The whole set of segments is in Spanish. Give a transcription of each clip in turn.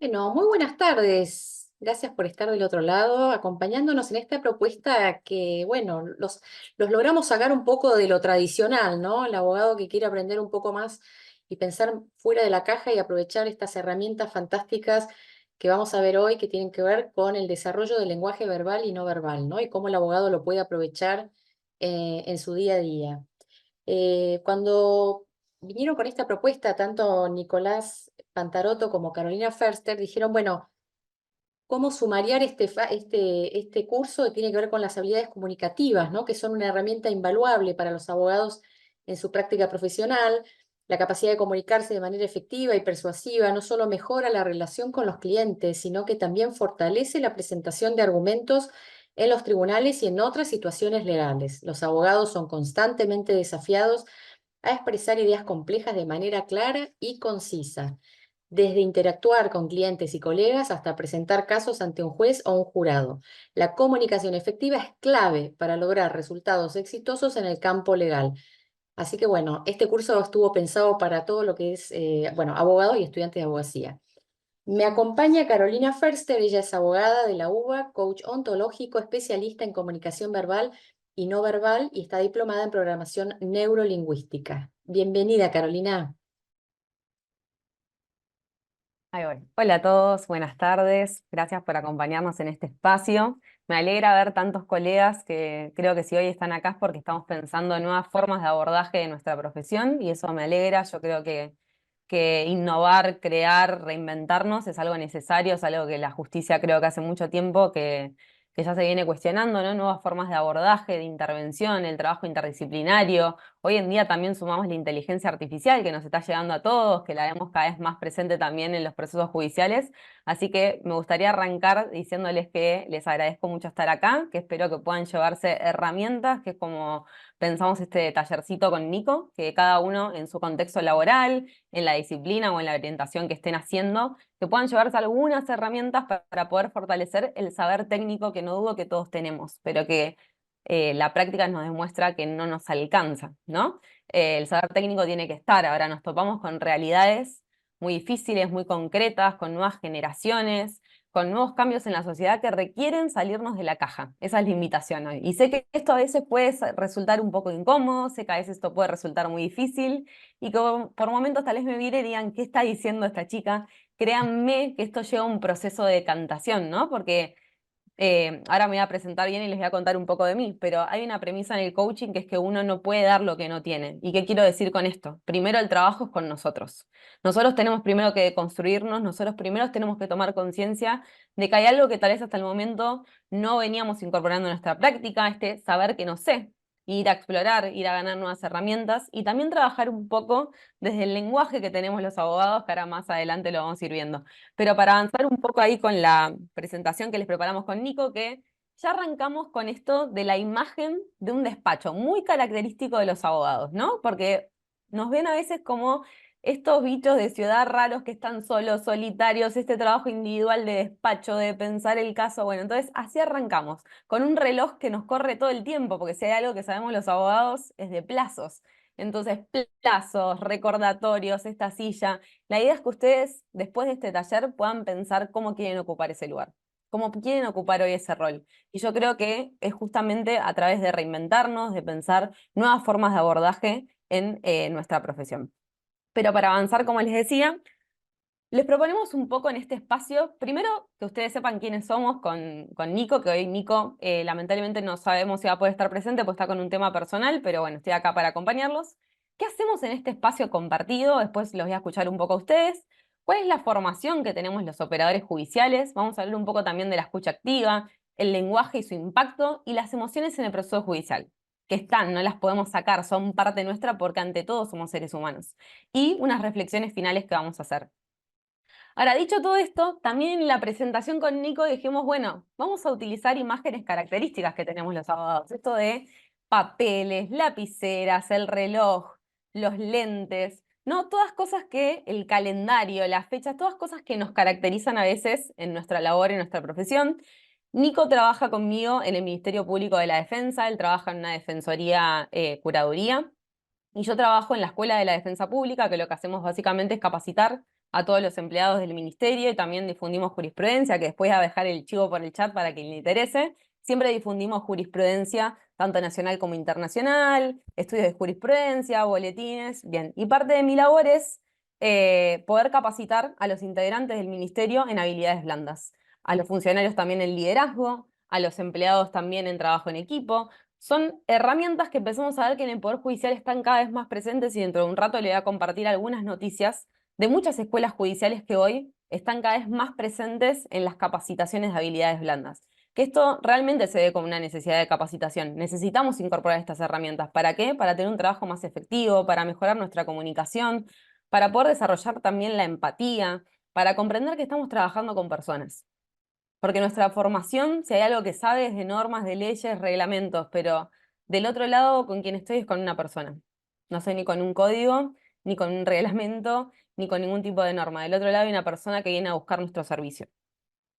Bueno, muy buenas tardes. Gracias por estar del otro lado, acompañándonos en esta propuesta que, bueno, los logramos sacar un poco de lo tradicional, ¿no? El abogado que quiere aprender un poco más y pensar fuera de la caja y aprovechar estas herramientas fantásticas que vamos a ver hoy, que tienen que ver con el desarrollo del lenguaje verbal y no verbal, ¿no? Y cómo el abogado lo puede aprovechar en su día a día. Cuando vinieron con esta propuesta, tanto Nicolás Pantarotto como Carolina Ferster dijeron, bueno, ¿cómo sumariar este curso que tiene que ver con las habilidades comunicativas, ¿no? Que son una herramienta invaluable para los abogados en su práctica profesional? La capacidad de comunicarse de manera efectiva y persuasiva no solo mejora la relación con los clientes, sino que también fortalece la presentación de argumentos en los tribunales y en otras situaciones legales. Los abogados son constantemente desafiados a expresar ideas complejas de manera clara y concisa, desde interactuar con clientes y colegas hasta presentar casos ante un juez o un jurado. La comunicación efectiva es clave para lograr resultados exitosos en el campo legal. Así que bueno, este curso estuvo pensado para todo lo que es, bueno, abogado y estudiante de abogacía. Me acompaña Carolina Ferster, ella es abogada de la UBA, coach ontológico, especialista en comunicación verbal y no verbal y está diplomada en programación neurolingüística. Bienvenida, Carolina. Ahí voy. Hola a todos, buenas tardes. Gracias por acompañarnos en este espacio. Me alegra ver tantos colegas que creo que si hoy están acá es porque estamos pensando en nuevas formas de abordaje de nuestra profesión y eso me alegra. Yo creo que innovar, crear, reinventarnos es algo necesario, es algo que la justicia creo que hace mucho tiempo que ya se viene cuestionando, ¿no? Nuevas formas de abordaje, de intervención, el trabajo interdisciplinario. Hoy en día también sumamos la inteligencia artificial que nos está llegando a todos, que la vemos cada vez más presente también en los procesos judiciales. Así que me gustaría arrancar diciéndoles que les agradezco mucho estar acá, que espero que puedan llevarse herramientas, que es como pensamos este tallercito con Nico, que cada uno en su contexto laboral, en la disciplina o en la orientación que estén haciendo, que puedan llevarse algunas herramientas para poder fortalecer el saber técnico que no dudo que todos tenemos, pero que la práctica nos demuestra que no nos alcanza, ¿no? El saber técnico tiene que estar. Ahora nos topamos con realidades muy difíciles, muy concretas, con nuevas generaciones, con nuevos cambios en la sociedad que requieren salirnos de la caja. Esa es la invitación hoy. Y sé que esto a veces puede resultar un poco incómodo, sé que a veces esto puede resultar muy difícil y que por momentos tal vez me miren y digan, ¿qué está diciendo esta chica? Créanme que esto lleva un proceso de decantación, ¿no? Porque ahora me voy a presentar bien y les voy a contar un poco de mí, pero hay una premisa en el coaching que es que uno no puede dar lo que no tiene. ¿Y qué quiero decir con esto? Primero el trabajo es con nosotros. Nosotros tenemos primero que construirnos, nosotros primero tenemos que tomar conciencia de que hay algo que tal vez hasta el momento no veníamos incorporando en nuestra práctica, este saber que no sé, ir a explorar, ir a ganar nuevas herramientas y también trabajar un poco desde el lenguaje que tenemos los abogados, que ahora más adelante lo vamos a ir viendo. Pero para avanzar un poco ahí con la presentación que les preparamos con Nico, que ya arrancamos con esto de la imagen de un despacho, muy característico de los abogados, ¿no? Porque nos ven a veces como estos bichos de ciudad raros que están solos, solitarios, este trabajo individual de despacho, de pensar el caso. Bueno, entonces así arrancamos, con un reloj que nos corre todo el tiempo, porque si hay algo que sabemos los abogados es de plazos. Entonces, plazos, recordatorios, esta silla. La idea es que ustedes, después de este taller, puedan pensar cómo quieren ocupar ese lugar, cómo quieren ocupar hoy ese rol. Y yo creo que es justamente a través de reinventarnos, de pensar nuevas formas de abordaje en nuestra profesión. Pero para avanzar, como les decía, les proponemos un poco en este espacio, primero que ustedes sepan quiénes somos con Nico, que hoy Nico lamentablemente no sabemos si va a poder estar presente, pues está con un tema personal, pero bueno, estoy acá para acompañarlos. ¿Qué hacemos en este espacio compartido? Después los voy a escuchar un poco a ustedes. ¿Cuál es la formación que tenemos los operadores judiciales? Vamos a hablar un poco también de la escucha activa, el lenguaje y su impacto, y las emociones en el proceso judicial, que están, no las podemos sacar, son parte nuestra porque ante todo somos seres humanos. Y unas reflexiones finales que vamos a hacer. Ahora, dicho todo esto, también en la presentación con Nico dijimos, bueno, vamos a utilizar imágenes características que tenemos los abogados. Esto de papeles, lapiceras, el reloj, los lentes, ¿no? Todas cosas que el calendario, las fechas, todas cosas que nos caracterizan a veces en nuestra labor, en nuestra profesión. Nico trabaja conmigo en el Ministerio Público de la Defensa, él trabaja en una defensoría curaduría. Y yo trabajo en la Escuela de la Defensa Pública, que lo que hacemos básicamente es capacitar a todos los empleados del ministerio y también difundimos jurisprudencia, que después voy a dejar el chivo por el chat para quien le interese. Siempre difundimos jurisprudencia, tanto nacional como internacional, estudios de jurisprudencia, boletines, bien. Y parte de mi labor es poder capacitar a los integrantes del ministerio en habilidades blandas, a los funcionarios también en liderazgo, a los empleados también en trabajo en equipo. Son herramientas que empezamos a ver que en el Poder Judicial están cada vez más presentes y dentro de un rato le voy a compartir algunas noticias de muchas escuelas judiciales que hoy están cada vez más presentes en las capacitaciones de habilidades blandas. Que esto realmente se ve como una necesidad de capacitación. Necesitamos incorporar estas herramientas. ¿Para qué? Para tener un trabajo más efectivo, para mejorar nuestra comunicación, para poder desarrollar también la empatía, para comprender que estamos trabajando con personas. Porque nuestra formación, si hay algo que sabe, es de normas, de leyes, reglamentos, pero del otro lado con quien estoy es con una persona. No soy ni con un código, ni con un reglamento, ni con ningún tipo de norma. Del otro lado hay una persona que viene a buscar nuestro servicio.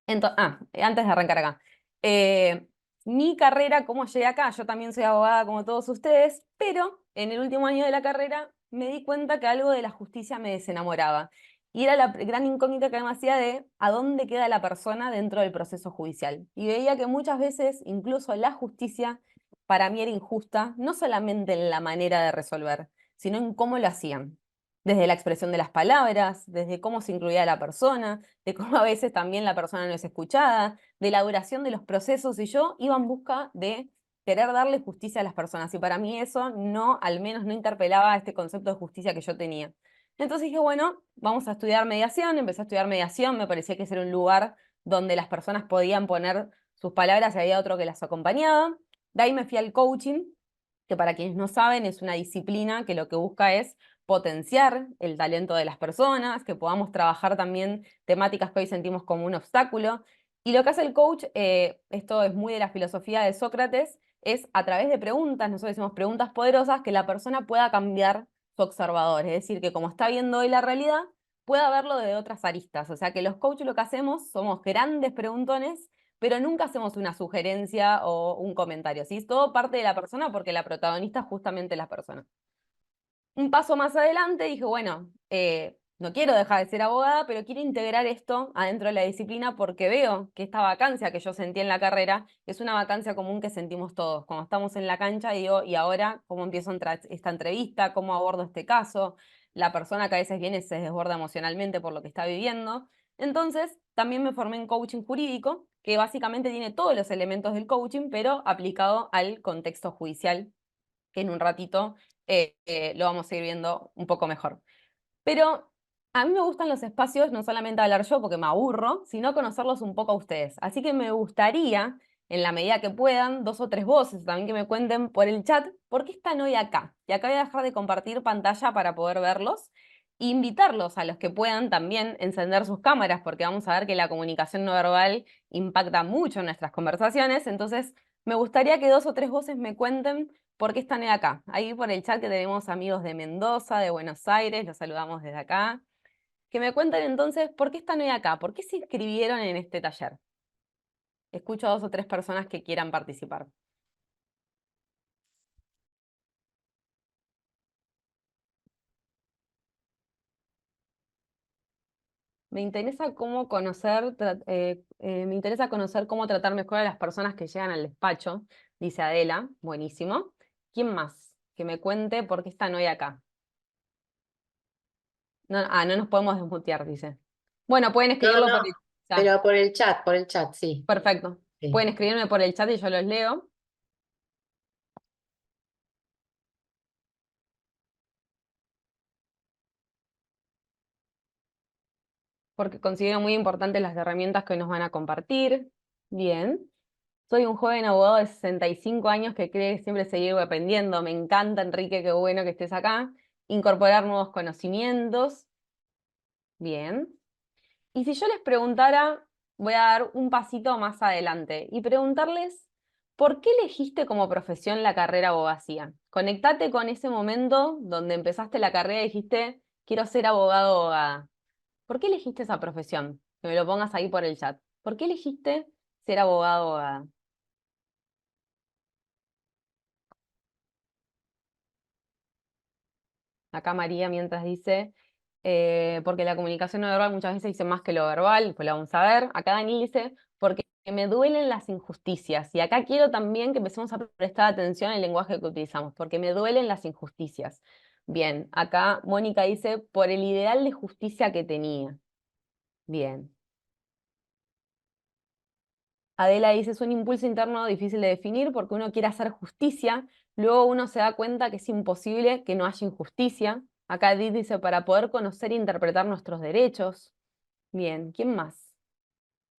Antes de arrancar acá. Eh, Mi carrera, ¿cómo llegué acá? Yo también soy abogada como todos ustedes, pero en el último año de la carrera me di cuenta que algo de la justicia me desenamoraba. Y era la gran incógnita que me hacía de a dónde queda la persona dentro del proceso judicial. Y veía que muchas veces incluso la justicia para mí era injusta, no solamente en la manera de resolver, sino en cómo lo hacían. Desde la expresión de las palabras, desde cómo se incluía a la persona, de cómo a veces también la persona no es escuchada, de la duración de los procesos, y yo iba en busca de querer darle justicia a las personas, y para mí eso no, al menos no interpelaba este concepto de justicia que yo tenía. Entonces dije, bueno, vamos a estudiar mediación, empecé a estudiar mediación, me parecía que ese era un lugar donde las personas podían poner sus palabras y había otro que las acompañaba. De ahí me fui al coaching, que para quienes no saben es una disciplina que lo que busca es potenciar el talento de las personas, que podamos trabajar también temáticas que hoy sentimos como un obstáculo. Y lo que hace el coach, esto es muy de la filosofía de Sócrates, es a través de preguntas, nosotros decimos preguntas poderosas, que la persona pueda cambiar su observador, es decir, que como está viendo hoy la realidad, pueda verlo de otras aristas. O sea que los coaches lo que hacemos somos grandes preguntones, pero nunca hacemos una sugerencia o un comentario, ¿sí? Es todo parte de la persona porque la protagonista es justamente la persona. Un paso más adelante dije, bueno, no quiero dejar de ser abogada, pero quiero integrar esto adentro de la disciplina porque veo que esta vacancia que yo sentí en la carrera es una vacancia común que sentimos todos. Cuando estamos en la cancha, digo, ¿y ahora cómo empiezo esta entrevista? ¿Cómo abordo este caso? La persona que a veces viene se desborda emocionalmente por lo que está viviendo. Entonces, también me formé en coaching jurídico, que básicamente tiene todos los elementos del coaching, pero aplicado al contexto judicial, que en un ratito lo vamos a ir viendo un poco mejor. Pero a mí me gustan los espacios, no solamente hablar yo porque me aburro, sino conocerlos un poco a ustedes. Así que me gustaría, en la medida que puedan, dos o tres voces también que me cuenten por el chat por qué están hoy acá. Y acá voy a dejar de compartir pantalla para poder verlos. E invitarlos a los que puedan también encender sus cámaras, porque vamos a ver que la comunicación no verbal impacta mucho en nuestras conversaciones. Entonces, me gustaría que dos o tres voces me cuenten por qué están hoy acá. Ahí por el chat que tenemos amigos de Mendoza, de Buenos Aires, los saludamos desde acá. Que me cuenten entonces por qué están hoy acá, por qué se inscribieron en este taller. Escucho a dos o tres personas que quieran participar. Me interesa conocer cómo tratar mejor a las personas que llegan al despacho, dice Adela, buenísimo. ¿Quién más? Que me cuente por qué están hoy acá. No, no nos podemos desmutear, dice. Bueno, pueden No, escribirlo por no, el chat. pero por el chat, sí. Perfecto. Sí. Pueden escribirme por el chat y yo los leo. Porque considero muy importantes las herramientas que hoy nos van a compartir. Bien. Soy un joven abogado de 65 años que cree siempre seguir aprendiendo. Me encanta, Enrique, qué bueno que estés acá. Incorporar nuevos conocimientos. Bien. Y si yo les preguntara, voy a dar un pasito más adelante y preguntarles, ¿por qué elegiste como profesión la carrera abogacía? Conectate con ese momento donde empezaste la carrera y dijiste, quiero ser abogado o abogada. ¿Por qué elegiste esa profesión? Que me lo pongas ahí por el chat. ¿Por qué elegiste ser abogado o abogada? Acá María mientras dice, porque la comunicación no verbal muchas veces dice más que lo verbal, pues lo vamos a ver. Acá Daniel dice, porque me duelen las injusticias. Y acá quiero también que empecemos a prestar atención al lenguaje que utilizamos, porque me duelen las injusticias. Bien, acá Mónica dice, por el ideal de justicia que tenía. Bien. Adela dice, es un impulso interno difícil de definir porque uno quiere hacer justicia, luego uno se da cuenta que es imposible que no haya injusticia. Acá Edith dice, para poder conocer e interpretar nuestros derechos. Bien, ¿quién más?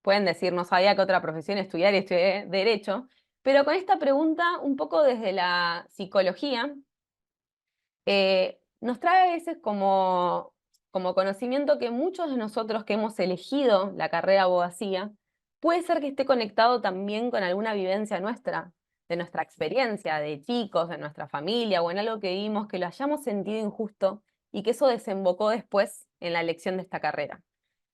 Pueden decir, no sabía qué otra profesión estudiar y estudié Derecho, pero con esta pregunta, un poco desde la psicología, nos trae a veces como conocimiento que muchos de nosotros que hemos elegido la carrera de abogacía, puede ser que esté conectado también con alguna vivencia nuestra, de nuestra experiencia de chicos, de nuestra familia o en algo que vimos, que lo hayamos sentido injusto y que eso desembocó después en la elección de esta carrera.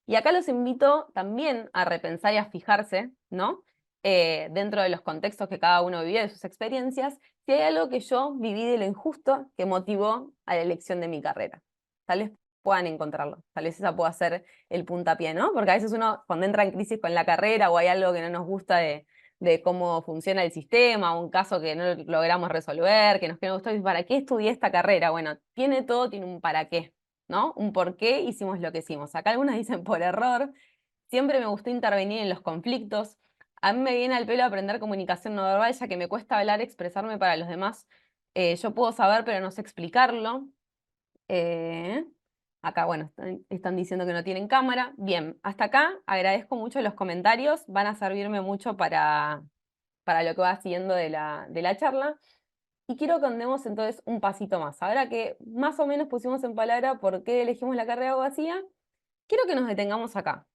Y acá los invito también a repensar y a fijarse, ¿no? Dentro de los contextos que cada uno vivió, de sus experiencias, si hay algo que yo viví de lo injusto que motivó a la elección de mi carrera. Tal vez puedan encontrarlo, tal vez esa pueda ser el puntapié, ¿no? Porque a veces uno cuando entra en crisis con la carrera o hay algo que no nos gusta de cómo funciona el sistema, un caso que no logramos resolver, que nos queda gustó, ¿para qué estudié esta carrera? Bueno, tiene todo, tiene un para qué. ¿No? Un por qué hicimos lo que hicimos. Acá algunas dicen por error. Siempre me gustó intervenir en los conflictos. A mí me viene al pelo aprender comunicación no verbal, ya que me cuesta hablar, expresarme para los demás. Yo puedo saber, pero no sé explicarlo. Eh, Acá, bueno, están diciendo que no tienen cámara. Bien, hasta acá agradezco mucho los comentarios. Van a servirme mucho para lo que va siguiendo de la charla. Y quiero que andemos entonces un pasito más. Ahora que más o menos pusimos en palabra por qué elegimos la carrera de abogacía, quiero que nos detengamos acá,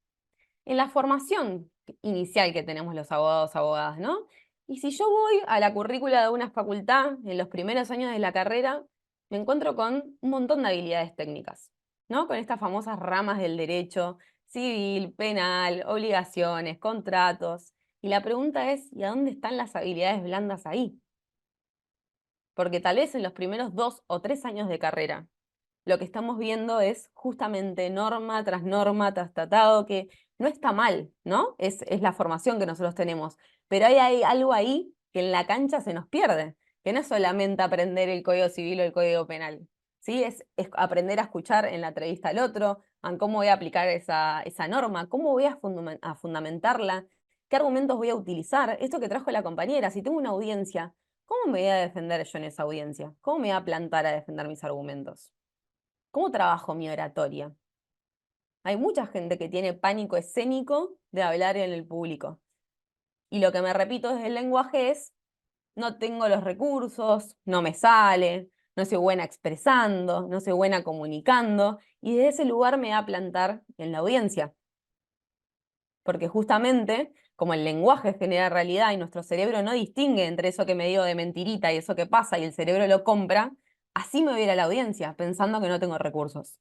en la formación inicial que tenemos los abogados, abogadas, ¿no? Y si yo voy a la currícula de una facultad en los primeros años de la carrera, me encuentro con un montón de habilidades técnicas, ¿no? Con estas famosas ramas del derecho, civil, penal, obligaciones, contratos. Y la pregunta es, ¿y a dónde están las habilidades blandas ahí? Porque tal vez en los primeros 2 o 3 años de carrera, lo que estamos viendo es justamente norma tras tratado, que no está mal, ¿no? Es la formación que nosotros tenemos, pero hay algo ahí que en la cancha se nos pierde, que no es solamente aprender el Código Civil o el Código Penal, ¿sí? Es aprender a escuchar en la entrevista al otro, a cómo voy a aplicar esa norma, cómo voy a fundamentarla, qué argumentos voy a utilizar, esto que trajo la compañera, si tengo una audiencia, ¿cómo me voy a defender yo en esa audiencia? ¿Cómo me voy a plantar a defender mis argumentos? ¿Cómo trabajo mi oratoria? Hay mucha gente que tiene pánico escénico de hablar en el público. Y lo que me repito desde el lenguaje es, no tengo los recursos, no me sale, no soy buena expresando, no soy buena comunicando, y desde ese lugar me voy a plantar en la audiencia. Porque justamente, como el lenguaje genera realidad y nuestro cerebro no distingue entre eso que me digo de mentirita y eso que pasa y el cerebro lo compra, así me voy a ir a la audiencia, pensando que no tengo recursos.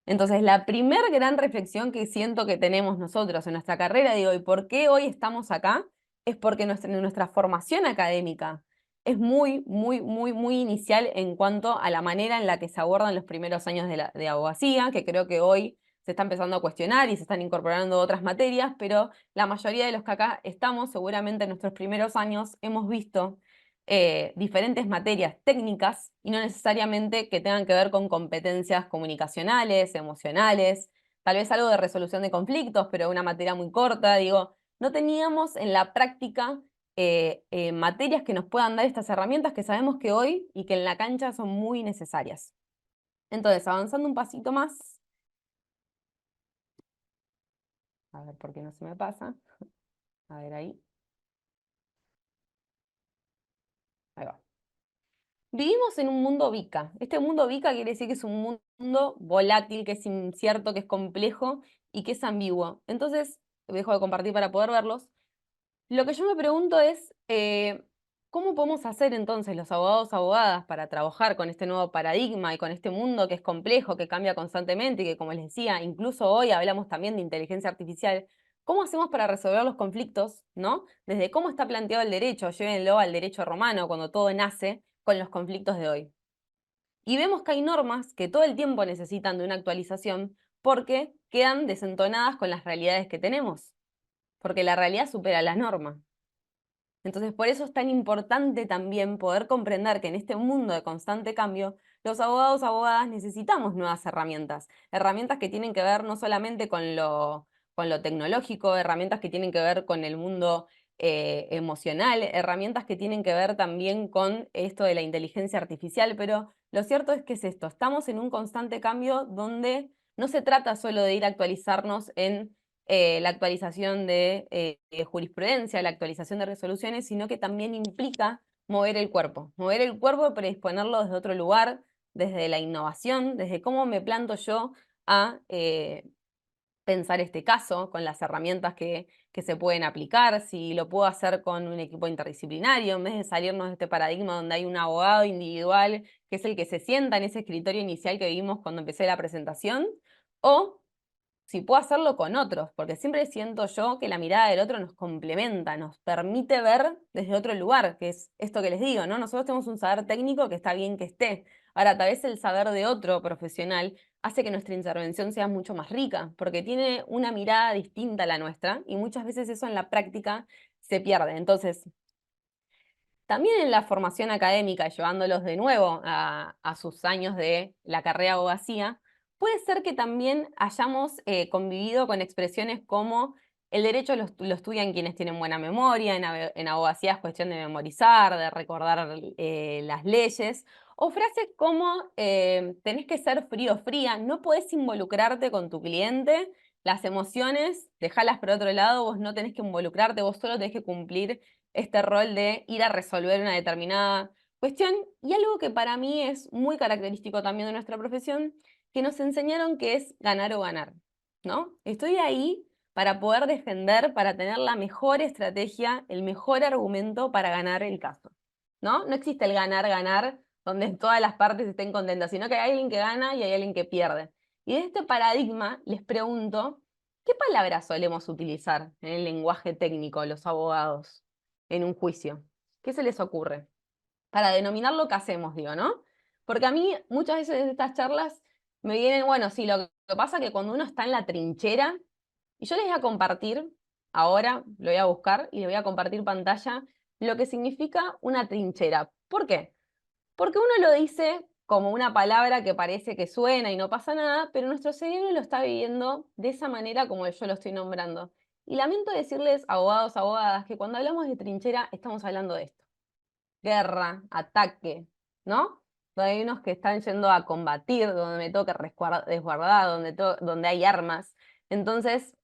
Entonces, la primer gran reflexión que siento que tenemos nosotros en nuestra carrera, digo, ¿y por qué hoy estamos acá? Es porque nuestra formación académica es muy inicial en cuanto a la manera en la que se abordan los primeros años de abogacía, que creo que hoy se está empezando a cuestionar y se están incorporando otras materias, pero la mayoría de los que acá estamos, seguramente en nuestros primeros años, hemos visto diferentes materias técnicas y no necesariamente que tengan que ver con competencias comunicacionales, emocionales, tal vez algo de resolución de conflictos, pero una materia muy corta, digo, no teníamos en la práctica materias que nos puedan dar estas herramientas que sabemos que hoy y que en la cancha son muy necesarias. Entonces, avanzando un pasito más, a ver por qué no se me pasa, a ver ahí, ahí va. Vivimos en un mundo VICA. Este mundo VICA quiere decir que es un mundo volátil, que es incierto, que es complejo y que es ambiguo. Entonces, dejo de compartir para poder verlos. Lo que yo me pregunto es, ¿cómo podemos hacer entonces los abogados, abogadas para trabajar con este nuevo paradigma y con este mundo que es complejo, que cambia constantemente y que, como les decía, incluso hoy hablamos también de inteligencia artificial? ¿Cómo hacemos para resolver los conflictos, ¿no? Desde cómo está planteado el derecho, llévenlo al derecho romano, cuando todo nace, con los conflictos de hoy. Y vemos que hay normas que todo el tiempo necesitan de una actualización porque quedan desentonadas con las realidades que tenemos, porque la realidad supera la norma. Entonces, por eso es tan importante también poder comprender que en este mundo de constante cambio, los abogados, abogadas necesitamos nuevas herramientas, herramientas que tienen que ver no solamente con lo tecnológico, herramientas que tienen que ver con el mundo emocional, herramientas que tienen que ver también con esto de la inteligencia artificial, pero lo cierto es que es esto, estamos en un constante cambio donde no se trata solo de ir a actualizarnos en la actualización de jurisprudencia, la actualización de resoluciones, sino que también implica mover el cuerpo, predisponerlo desde otro lugar, desde la innovación, desde cómo me planto yo a pensar este caso, con las herramientas que se pueden aplicar, si lo puedo hacer con un equipo interdisciplinario, en vez de salirnos de este paradigma donde hay un abogado individual que es el que se sienta en ese escritorio inicial que vimos cuando empecé la presentación, o si puedo hacerlo con otros, porque siempre siento yo que la mirada del otro nos complementa, nos permite ver desde otro lugar, que es esto que les digo, ¿no? Nosotros tenemos un saber técnico que está bien que esté. Ahora, tal vez el saber de otro profesional hace que nuestra intervención sea mucho más rica, porque tiene una mirada distinta a la nuestra y muchas veces eso en la práctica se pierde. Entonces, también en la formación académica, llevándolos de nuevo a sus años de la carrera de abogacía, puede ser que también hayamos convivido con expresiones como el derecho lo estudian quienes tienen buena memoria, en abogacía es cuestión de memorizar, de recordar las leyes, o frases como tenés que ser frío o fría, no podés involucrarte con tu cliente, las emociones, dejalas por otro lado, vos no tenés que involucrarte, vos solo tenés que cumplir este rol de ir a resolver una determinada cuestión. Y algo que para mí es muy característico también de nuestra profesión, que nos enseñaron que es ganar o ganar, ¿no? Estoy ahí para poder defender, para tener la mejor estrategia, el mejor argumento para ganar el caso, ¿no? No existe el ganar-ganar donde todas las partes estén contentas, sino que hay alguien que gana y hay alguien que pierde. Y de este paradigma les pregunto, ¿qué palabras solemos utilizar en el lenguaje técnico los abogados en un juicio? ¿Qué se les ocurre? Para denominar lo que hacemos, digo, ¿no? Porque a mí muchas veces de estas charlas me vienen, bueno, sí, lo que pasa es que cuando uno está en la trinchera, y yo les voy a compartir, ahora lo voy a buscar y les voy a compartir pantalla, lo que significa una trinchera. ¿Por qué? Porque uno lo dice como una palabra que parece que suena y no pasa nada, pero nuestro cerebro lo está viviendo de esa manera como yo lo estoy nombrando. Y lamento decirles, abogados, abogadas, que cuando hablamos de trinchera estamos hablando de esto. Guerra, ataque, ¿no? Donde hay unos que están yendo a combatir, donde me toca resguardar, donde hay armas. Entonces,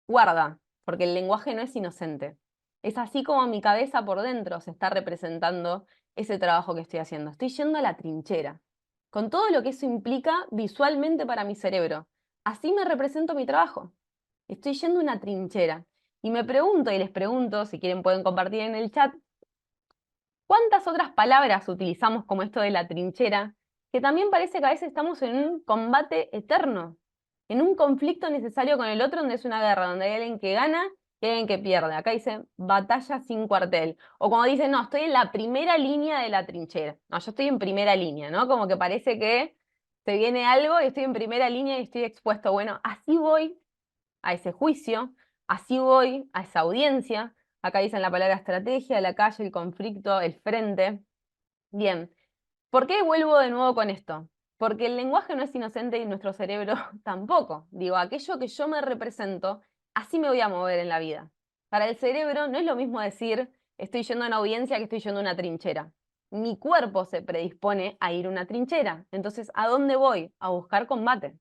guarda, porque el lenguaje no es inocente. Es así como mi cabeza por dentro se está representando ese trabajo que estoy haciendo. Estoy yendo a la trinchera, con todo lo que eso implica visualmente para mi cerebro. Así me represento mi trabajo. Estoy yendo a una trinchera. Y me pregunto, y les pregunto, si quieren pueden compartir en el chat, ¿cuántas otras palabras utilizamos como esto de la trinchera? Que también parece que a veces estamos en un combate eterno, en un conflicto necesario con el otro, donde es una guerra, donde hay alguien que gana y hay alguien que pierde. Acá dice batalla sin cuartel. O como dicen, no, estoy en la primera línea de la trinchera. No, yo estoy en primera línea, ¿no? Como que parece que se viene algo y estoy en primera línea y estoy expuesto. Bueno, así voy a ese juicio, así voy a esa audiencia. Acá dicen la palabra estrategia, la calle, el conflicto, el frente. Bien, ¿por qué vuelvo de nuevo con esto? Porque el lenguaje no es inocente y nuestro cerebro tampoco. Digo, aquello que yo me represento, así me voy a mover en la vida. Para el cerebro no es lo mismo decir estoy yendo a una audiencia que estoy yendo a una trinchera. Mi cuerpo se predispone a ir a una trinchera. Entonces, ¿a dónde voy? A buscar combate.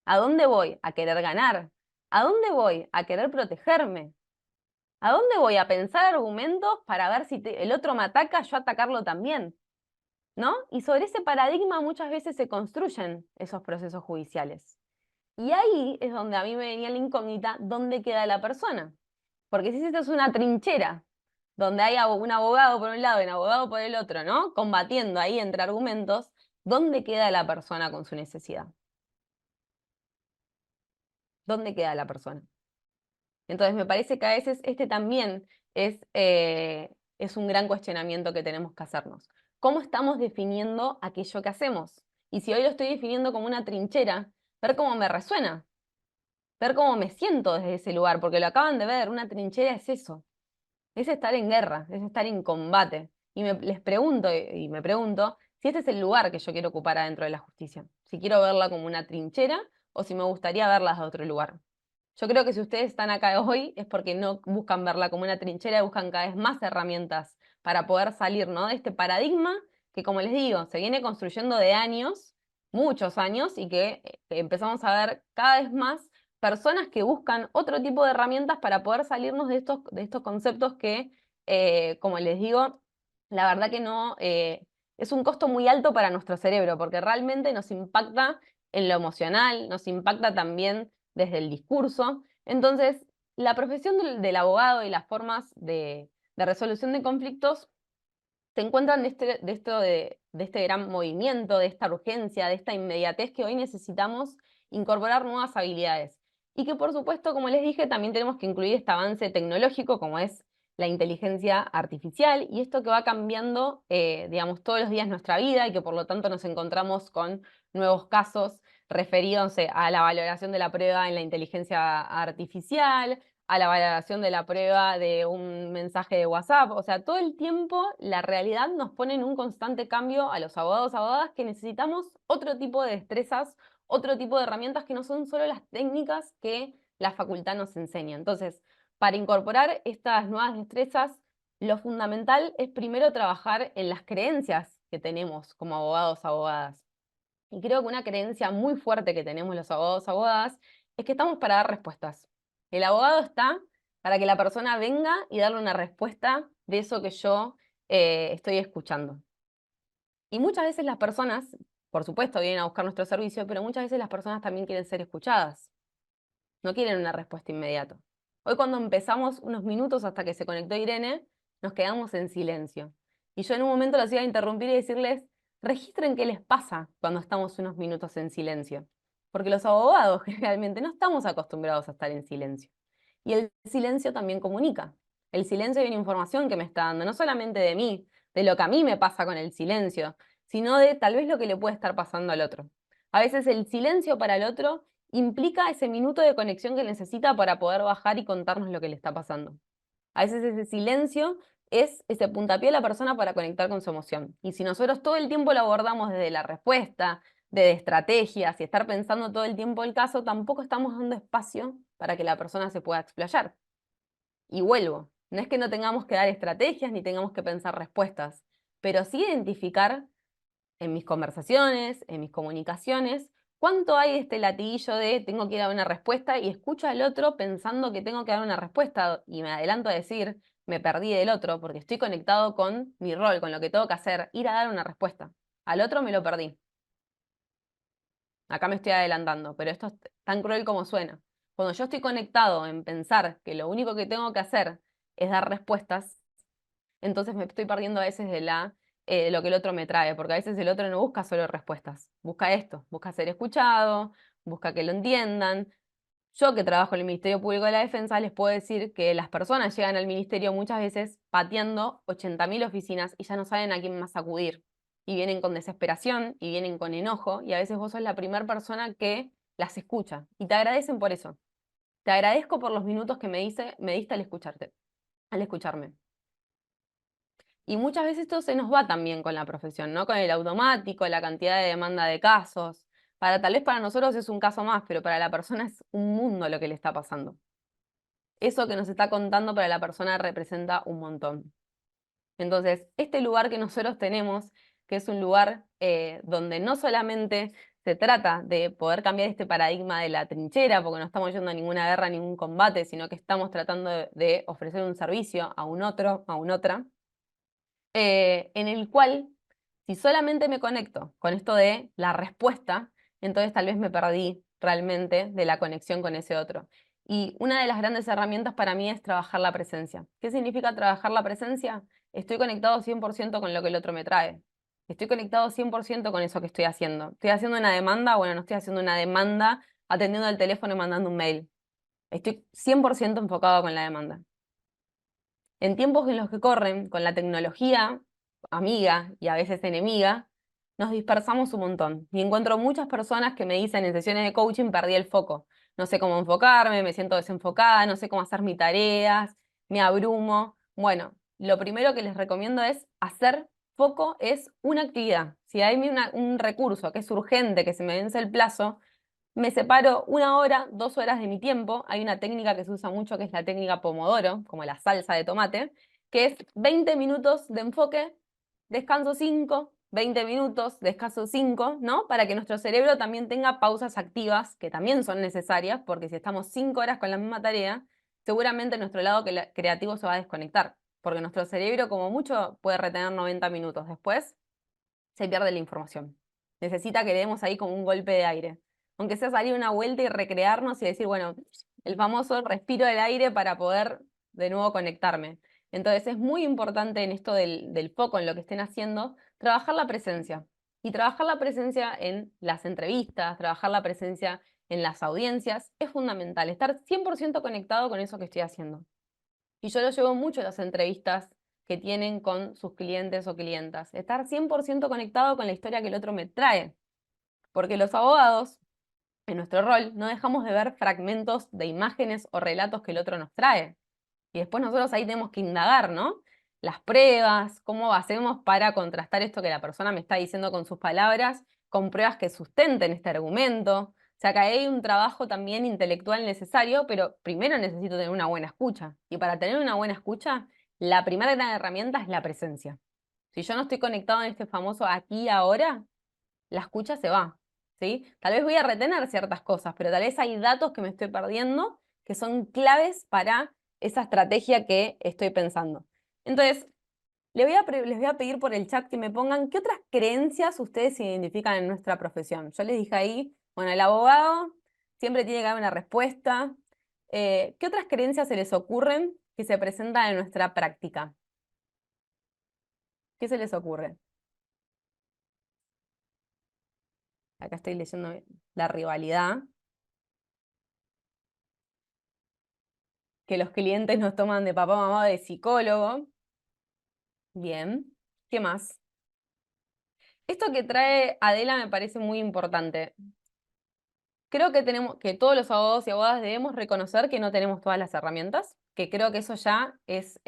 ¿A dónde voy? A querer ganar. ¿A dónde voy? A querer protegerme. ¿A dónde voy? A pensar argumentos para ver si el otro me ataca, yo atacarlo también, ¿no? Y sobre ese paradigma muchas veces se construyen esos procesos judiciales. Y ahí es donde a mí me venía la incógnita, ¿dónde queda la persona? Porque si esto es una trinchera, donde hay un abogado por un lado y un abogado por el otro, ¿no? Combatiendo ahí entre argumentos, ¿dónde queda la persona con su necesidad? ¿Dónde queda la persona? Entonces me parece que a veces este también es un gran cuestionamiento que tenemos que hacernos. cómo estamos definiendo aquello que hacemos. Y si hoy lo estoy definiendo como una trinchera, ver cómo me resuena, ver cómo me siento desde ese lugar, porque lo acaban de ver, una trinchera es eso, es estar en guerra, es estar en combate. Y les pregunto, y me pregunto, si este es el lugar que yo quiero ocupar adentro de la justicia, si quiero verla como una trinchera o si me gustaría verla de otro lugar. Yo creo que si ustedes están acá hoy es porque no buscan verla como una trinchera, buscan cada vez más herramientas para poder salir, ¿no?, de este paradigma que, como les digo, se viene construyendo de años, muchos años, y que empezamos a ver cada vez más personas que buscan otro tipo de herramientas para poder salirnos de estos conceptos que, como les digo, la verdad que no, es un costo muy alto para nuestro cerebro, porque realmente nos impacta en lo emocional, nos impacta también desde el discurso. Entonces, la profesión del abogado y las formas de resolución de conflictos se encuentran de este gran movimiento, de esta urgencia, de esta inmediatez que hoy necesitamos incorporar nuevas habilidades. Y que, por supuesto, como les dije, también tenemos que incluir este avance tecnológico como es la inteligencia artificial y esto que va cambiando, digamos, todos los días nuestra vida y que por lo tanto nos encontramos con nuevos casos referidos a la valoración de la prueba en la inteligencia artificial, a la valoración de la prueba de un mensaje de WhatsApp. O sea, todo el tiempo la realidad nos pone en un constante cambio a los abogados, abogadas, que necesitamos otro tipo de destrezas, otro tipo de herramientas que no son solo las técnicas que la facultad nos enseña. Entonces, para incorporar estas nuevas destrezas, lo fundamental es primero trabajar en las creencias que tenemos como abogados, abogadas. Y creo que una creencia muy fuerte que tenemos los abogados, abogadas, es que estamos para dar respuestas. El abogado está para que la persona venga y darle una respuesta de eso que yo estoy escuchando. Y muchas veces las personas, por supuesto, vienen a buscar nuestro servicio, pero muchas veces las personas también quieren ser escuchadas. No quieren una respuesta inmediata. Hoy cuando empezamos unos minutos hasta que se conectó Irene, nos quedamos en silencio. Y yo en un momento los iba a interrumpir y decirles, registren qué les pasa cuando estamos unos minutos en silencio. Porque los abogados generalmente no estamos acostumbrados a estar en silencio. Y el silencio también comunica. El silencio hay una información que me está dando, no solamente de mí, de lo que a mí me pasa con el silencio, sino de tal vez lo que le puede estar pasando al otro. A veces el silencio para el otro implica ese minuto de conexión que necesita para poder bajar y contarnos lo que le está pasando. A veces ese silencio es ese puntapié de la persona para conectar con su emoción. Y si nosotros todo el tiempo lo abordamos desde la respuesta, de estrategias y estar pensando todo el tiempo el caso, tampoco estamos dando espacio para que la persona se pueda explayar. Y vuelvo, no es que no tengamos que dar estrategias ni tengamos que pensar respuestas, pero sí identificar en mis conversaciones, en mis comunicaciones, cuánto hay de este latiguillo de tengo que ir a dar una respuesta y escucho al otro pensando que tengo que dar una respuesta y me adelanto a decir, me perdí del otro porque estoy conectado con mi rol, con lo que tengo que hacer, ir a dar una respuesta. Al otro me lo perdí. Acá me estoy adelantando, pero esto es tan cruel como suena. Cuando yo estoy conectado en pensar que lo único que tengo que hacer es dar respuestas, entonces me estoy perdiendo a veces de lo que el otro me trae, porque a veces el otro no busca solo respuestas, busca esto, busca ser escuchado, busca que lo entiendan. Yo que trabajo en el Ministerio Público de la Defensa les puedo decir que las personas llegan al ministerio muchas veces pateando 80.000 oficinas y ya no saben a quién más acudir. Y vienen con desesperación y vienen con enojo y a veces vos sos la primera persona que las escucha y te agradecen por eso. Te agradezco por los minutos que me diste al escucharme. Y muchas veces esto se nos va también con la profesión, ¿no? Con el automático, la cantidad de demanda de casos. Tal vez para nosotros es un caso más, pero para la persona es un mundo lo que le está pasando. Eso que nos está contando para la persona representa un montón. Entonces, este lugar que nosotros tenemos, que es un lugar donde no solamente se trata de poder cambiar este paradigma de la trinchera, porque no estamos yendo a ninguna guerra, a ningún combate, sino que estamos tratando de ofrecer un servicio a un otro, a una otra, en el cual, si solamente me conecto con esto de la respuesta, entonces tal vez me perdí realmente de la conexión con ese otro. Y una de las grandes herramientas para mí es trabajar la presencia. ¿Qué significa trabajar la presencia? Estoy conectado 100% con lo que el otro me trae. Estoy conectado 100% con eso que estoy haciendo. ¿Estoy haciendo una demanda? Bueno, no estoy haciendo una demanda atendiendo el teléfono y mandando un mail. Estoy 100% enfocado con la demanda. En tiempos en los que corren, con la tecnología amiga y a veces enemiga, nos dispersamos un montón. Y encuentro muchas personas que me dicen en sesiones de coaching, perdí el foco. No sé cómo enfocarme, me siento desenfocada, no sé cómo hacer mis tareas, me abrumo. Bueno, lo primero que les recomiendo es hacer foco es una actividad. Si hay un recurso que es urgente, que se me vence el plazo, me separo 1 hora, 2 horas de mi tiempo. Hay una técnica que se usa mucho que es la técnica Pomodoro, como la salsa de tomate, que es 20 minutos de enfoque, descanso 5, 20 minutos, descanso 5, ¿no? Para que nuestro cerebro también tenga pausas activas, que también son necesarias, porque si estamos 5 horas con la misma tarea, seguramente nuestro lado creativo se va a desconectar, porque nuestro cerebro como mucho puede retener 90 minutos. Después se pierde la información. Necesita que le demos ahí como un golpe de aire. Aunque sea salir una vuelta y recrearnos y decir, bueno, el famoso respiro del aire para poder de nuevo conectarme. Entonces es muy importante en esto del foco, en lo que estén haciendo, trabajar la presencia. Y trabajar la presencia en las entrevistas, trabajar la presencia en las audiencias, es fundamental. Estar 100% conectado con eso que estoy haciendo. Y yo lo llevo mucho a las entrevistas que tienen con sus clientes o clientas. Estar 100% conectado con la historia que el otro me trae. Porque los abogados, en nuestro rol, no dejamos de ver fragmentos de imágenes o relatos que el otro nos trae. Y después nosotros ahí tenemos que indagar, ¿no? Las pruebas, cómo hacemos para contrastar esto que la persona me está diciendo con sus palabras, con pruebas que sustenten este argumento. O sea, que hay un trabajo también intelectual necesario, pero primero necesito tener una buena escucha. Y para tener una buena escucha, la primera gran herramienta es la presencia. Si yo no estoy conectado en este famoso aquí y ahora, la escucha se va, ¿sí? Tal vez voy a retener ciertas cosas, pero tal vez hay datos que me estoy perdiendo que son claves para esa estrategia que estoy pensando. Entonces, les voy a pedir por el chat que me pongan qué otras creencias ustedes identifican en nuestra profesión. Yo les dije ahí, bueno, el abogado siempre tiene que dar una respuesta. ¿Qué otras creencias se les ocurren que se presentan en nuestra práctica? ¿Qué se les ocurre? Acá estoy leyendo la rivalidad, que los clientes nos toman de papá, mamá, de psicólogo. Bien. ¿Qué más? Esto que trae Adela me parece muy importante. Creo que que todos los abogados y abogadas debemos reconocer que no tenemos todas las herramientas, que creo que eso ya es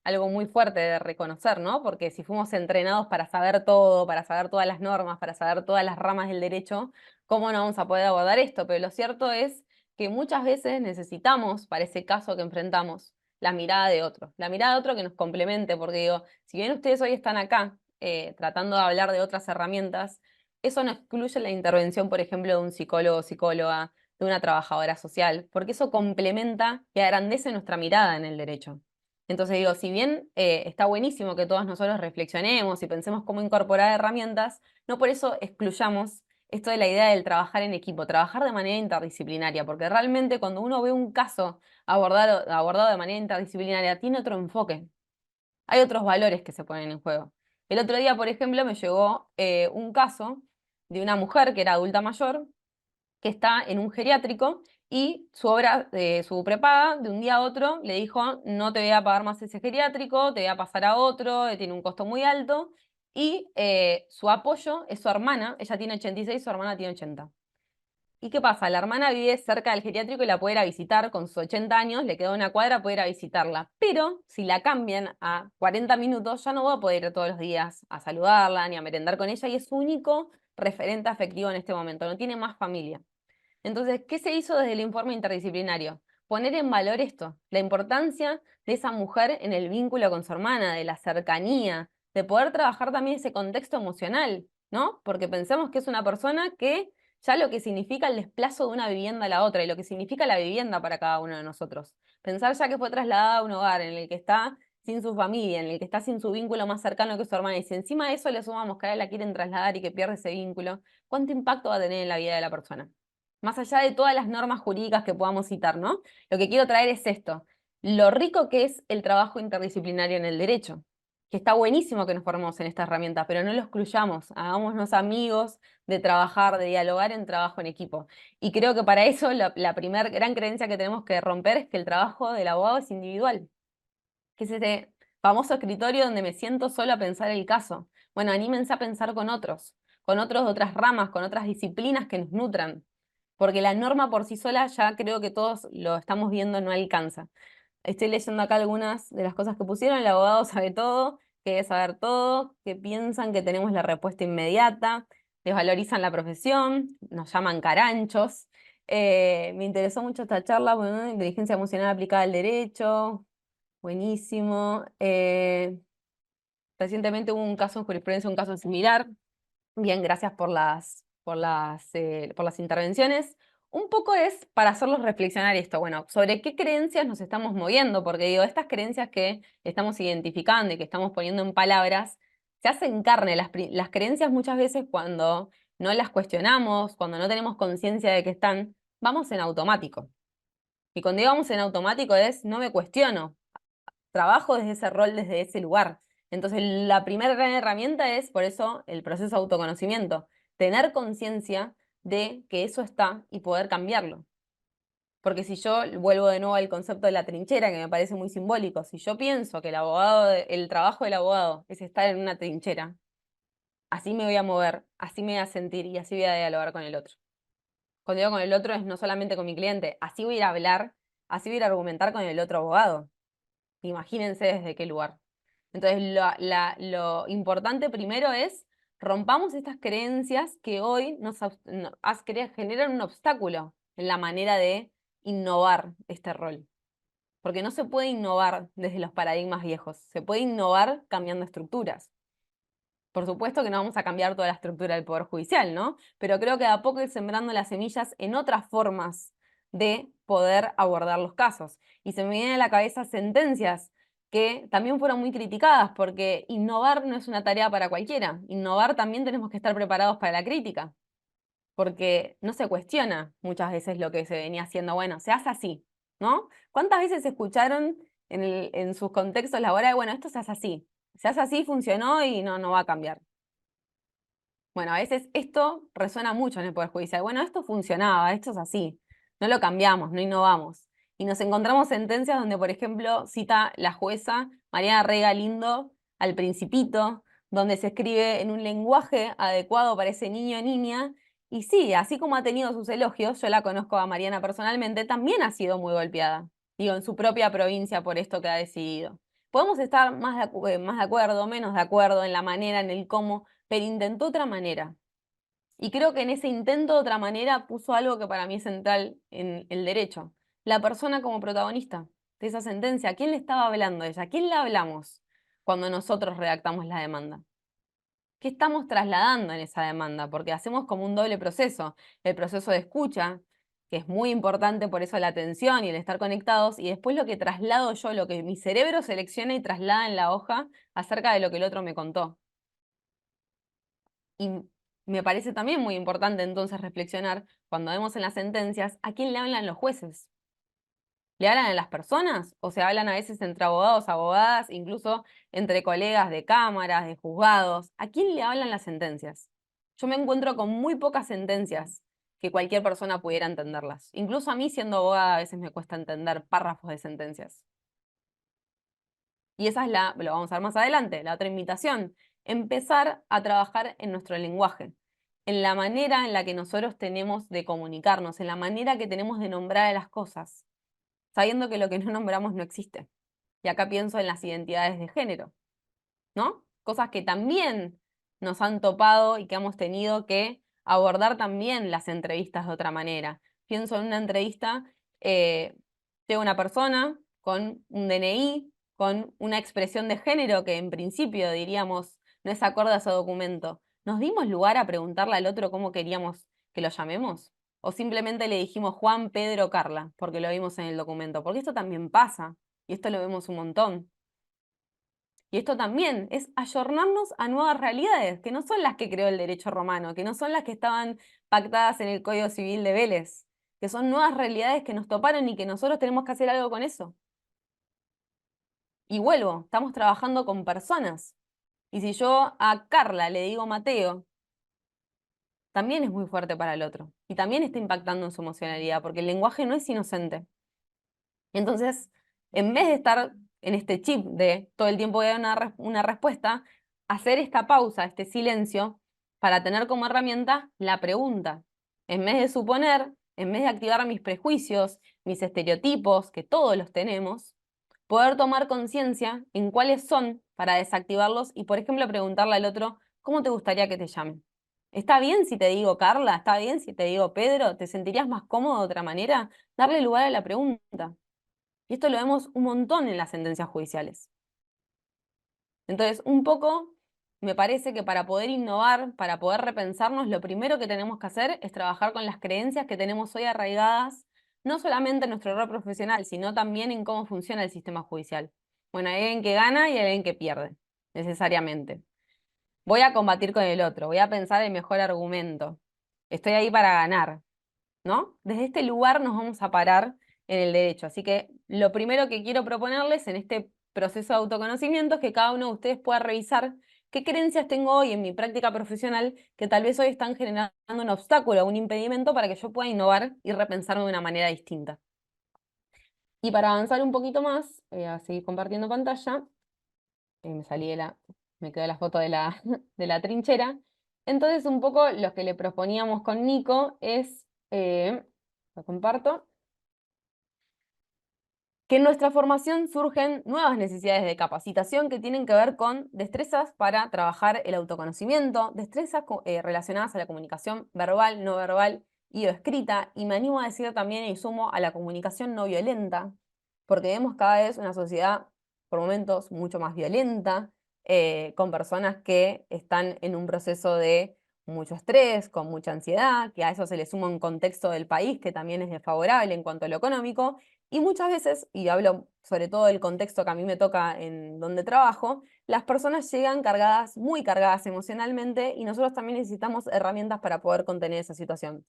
algo muy fuerte de reconocer, ¿no? Porque si fuimos entrenados para saber todo, para saber todas las normas, para saber todas las ramas del derecho, ¿cómo no vamos a poder abordar esto? Pero lo cierto es que muchas veces necesitamos, para ese caso que enfrentamos, la mirada de otro que nos complemente, porque digo, si bien ustedes hoy están acá tratando de hablar de otras herramientas, eso no excluye la intervención, por ejemplo, de un psicólogo o psicóloga, de una trabajadora social, porque eso complementa y agrandece nuestra mirada en el derecho. Entonces digo, si bien está buenísimo que todos nosotros reflexionemos y pensemos cómo incorporar herramientas, no por eso excluyamos esto de la idea del trabajar en equipo, trabajar de manera interdisciplinaria, porque realmente cuando uno ve un caso abordado de manera interdisciplinaria, tiene otro enfoque. Hay otros valores que se ponen en juego. El otro día, por ejemplo, me llegó un caso de una mujer que era adulta mayor, que está en un geriátrico y su prepaga, de un día a otro, le dijo, no te voy a pagar más ese geriátrico, te voy a pasar a otro, tiene un costo muy alto, y su apoyo es su hermana, ella tiene 86, su hermana tiene 80. ¿Y qué pasa? La hermana vive cerca del geriátrico y la puede ir a visitar con sus 80 años, le queda una cuadra, puede ir a visitarla. Pero si la cambian a 40 minutos, ya no va a poder ir todos los días a saludarla ni a merendar con ella y es su único referente afectivo en este momento, no tiene más familia. Entonces, ¿qué se hizo desde el informe interdisciplinario? Poner en valor esto, la importancia de esa mujer en el vínculo con su hermana, de la cercanía, de poder trabajar también ese contexto emocional, ¿no? Porque pensemos que es una persona que ya lo que significa el desplazo de una vivienda a la otra y lo que significa la vivienda para cada uno de nosotros. Pensar ya que fue trasladada a un hogar en el que está sin su familia, en el que está sin su vínculo más cercano que su hermana, y si encima de eso le sumamos que a él la quieren trasladar y que pierde ese vínculo, ¿cuánto impacto va a tener en la vida de la persona? Más allá de todas las normas jurídicas que podamos citar, ¿no? Lo que quiero traer es esto, lo rico que es el trabajo interdisciplinario en el derecho, que está buenísimo que nos formemos en esta herramienta, pero no lo excluyamos, hagámonos amigos de trabajar, de dialogar en trabajo en equipo. Y creo que para eso la primera gran creencia que tenemos que romper es que el trabajo del abogado es individual, que es ese Famoso escritorio donde me siento solo a pensar el caso. Bueno, anímense a pensar con otros de otras ramas, con otras disciplinas que nos nutran. Porque la norma por sí sola ya creo que todos lo estamos viendo, no alcanza. Estoy leyendo acá algunas de las cosas que pusieron. El abogado sabe todo, que debe saber todo, que piensan que tenemos la respuesta inmediata, desvalorizan la profesión, nos llaman caranchos. Me interesó mucho esta charla, bueno, inteligencia emocional aplicada al derecho, buenísimo. Recientemente hubo un caso en jurisprudencia, un caso similar. Bien, gracias por las intervenciones. Un poco es para hacerlos reflexionar esto, bueno, sobre qué creencias nos estamos moviendo, porque digo, estas creencias que estamos identificando y que estamos poniendo en palabras, se hacen carne. Las creencias muchas veces cuando no las cuestionamos, cuando no tenemos conciencia de que están, vamos en automático. Y cuando digo vamos en automático es, no me cuestiono, trabajo desde ese rol, desde ese lugar. Entonces, la primera gran herramienta es, por eso, el proceso de autoconocimiento. Tener conciencia de que eso está y poder cambiarlo. Porque si yo vuelvo de nuevo al concepto de la trinchera, que me parece muy simbólico, si yo pienso que el trabajo del abogado es estar en una trinchera, así me voy a mover, así me voy a sentir y así voy a dialogar con el otro. Cuando digo con el otro es no solamente con mi cliente, así voy a ir a hablar, así voy a ir a argumentar con el otro abogado. Imagínense desde qué lugar. Entonces, lo importante primero es rompamos estas creencias que hoy generan un obstáculo en la manera de innovar este rol. Porque no se puede innovar desde los paradigmas viejos, se puede innovar cambiando estructuras. Por supuesto que no vamos a cambiar toda la estructura del Poder Judicial, ¿no? Pero creo que de a poco ir sembrando las semillas en otras formas de poder abordar los casos. Y se me vienen a la cabeza sentencias que también fueron muy criticadas, porque innovar no es una tarea para cualquiera. Innovar también tenemos que estar preparados para la crítica, porque no se cuestiona muchas veces lo que se venía haciendo. Bueno, se hace así, ¿no? ¿Cuántas veces escucharon en sus contextos laborales, bueno, esto se hace así, funcionó y no va a cambiar? Bueno, a veces esto resuena mucho en el Poder Judicial. Bueno, esto funcionaba, esto es así. No lo cambiamos, no innovamos. Y nos encontramos sentencias donde, por ejemplo, cita la jueza Mariana Rega Lindo al Principito, donde se escribe en un lenguaje adecuado para ese niño o niña. Y sí, así como ha tenido sus elogios, yo la conozco a Mariana personalmente, también ha sido muy golpeada. Digo, en su propia provincia por esto que ha decidido. Podemos estar más de acuerdo, menos de acuerdo en la manera, en el cómo, pero intentó otra manera. Y creo que en ese intento de otra manera puso algo que para mí es central en el derecho. La persona como protagonista de esa sentencia. ¿A quién le estaba hablando ella? ¿A quién le hablamos cuando nosotros redactamos la demanda? ¿Qué estamos trasladando en esa demanda? Porque hacemos como un doble proceso. El proceso de escucha, que es muy importante, por eso la atención y el estar conectados, y después lo que traslado yo, lo que mi cerebro selecciona y traslada en la hoja acerca de lo que el otro me contó. Y me parece también muy importante entonces reflexionar cuando vemos en las sentencias a quién le hablan los jueces. ¿Le hablan a las personas? ¿O se hablan a veces entre abogados, abogadas, incluso entre colegas de cámaras, de juzgados? ¿A quién le hablan las sentencias? Yo me encuentro con muy pocas sentencias que cualquier persona pudiera entenderlas. Incluso a mí, siendo abogada, a veces me cuesta entender párrafos de sentencias. Y esa es lo vamos a ver más adelante, la otra invitación. Empezar a trabajar en nuestro lenguaje, en la manera en la que nosotros tenemos de comunicarnos, en la manera que tenemos de nombrar a las cosas, sabiendo que lo que no nombramos no existe. Y acá pienso en las identidades de género, ¿no? Cosas que también nos han topado y que hemos tenido que abordar también las entrevistas de otra manera. Pienso en una entrevista, llega una persona con un DNI, con una expresión de género que en principio diríamos no es acorde a ese documento. ¿Nos dimos lugar a preguntarle al otro cómo queríamos que lo llamemos? ¿O simplemente le dijimos Juan, Pedro, Carla, porque lo vimos en el documento? Porque esto también pasa, y esto lo vemos un montón. Y esto también es ayornarnos a nuevas realidades, que no son las que creó el derecho romano, que no son las que estaban pactadas en el Código Civil de Vélez, que son nuevas realidades que nos toparon y que nosotros tenemos que hacer algo con eso. Y vuelvo, estamos trabajando con personas. Y si yo a Carla le digo Mateo, también es muy fuerte para el otro. Y también está impactando en su emocionalidad, porque el lenguaje no es inocente. Entonces, en vez de estar en este chip de todo el tiempo voy a dar una respuesta, hacer esta pausa, este silencio, para tener como herramienta la pregunta. En vez de suponer, en vez de activar mis prejuicios, mis estereotipos, que todos los tenemos, poder tomar conciencia en cuáles son para desactivarlos y, por ejemplo, preguntarle al otro, ¿cómo te gustaría que te llamen? ¿Está bien si te digo Carla? ¿Está bien si te digo Pedro? ¿Te sentirías más cómodo de otra manera? Darle lugar a la pregunta. Y esto lo vemos un montón en las sentencias judiciales. Entonces, un poco, me parece que para poder innovar, para poder repensarnos, lo primero que tenemos que hacer es trabajar con las creencias que tenemos hoy arraigadas, no solamente en nuestro rol profesional, sino también en cómo funciona el sistema judicial. Bueno, hay alguien que gana y hay alguien que pierde, necesariamente. Voy a combatir con el otro, voy a pensar el mejor argumento. Estoy ahí para ganar, ¿no? Desde este lugar nos vamos a parar en el derecho. Así que lo primero que quiero proponerles en este proceso de autoconocimiento es que cada uno de ustedes pueda revisar qué creencias tengo hoy en mi práctica profesional que tal vez hoy están generando un obstáculo, un impedimento para que yo pueda innovar y repensarme de una manera distinta. Y para avanzar un poquito más, a seguir compartiendo pantalla, me salí me quedó la foto de de la trinchera. Entonces, un poco lo que le proponíamos con Nico es, lo comparto, que en nuestra formación surgen nuevas necesidades de capacitación que tienen que ver con destrezas para trabajar el autoconocimiento, destrezas relacionadas a la comunicación verbal, no verbal y o escrita, y me animo a decir también y sumo a la comunicación no violenta, porque vemos cada vez una sociedad por momentos mucho más violenta, con personas que están en un proceso de mucho estrés, con mucha ansiedad, que a eso se le suma un contexto del país que también es desfavorable en cuanto a lo económico, y muchas veces, y hablo sobre todo del contexto que a mí me toca en donde trabajo, las personas llegan cargadas, muy cargadas emocionalmente, y nosotros también necesitamos herramientas para poder contener esa situación.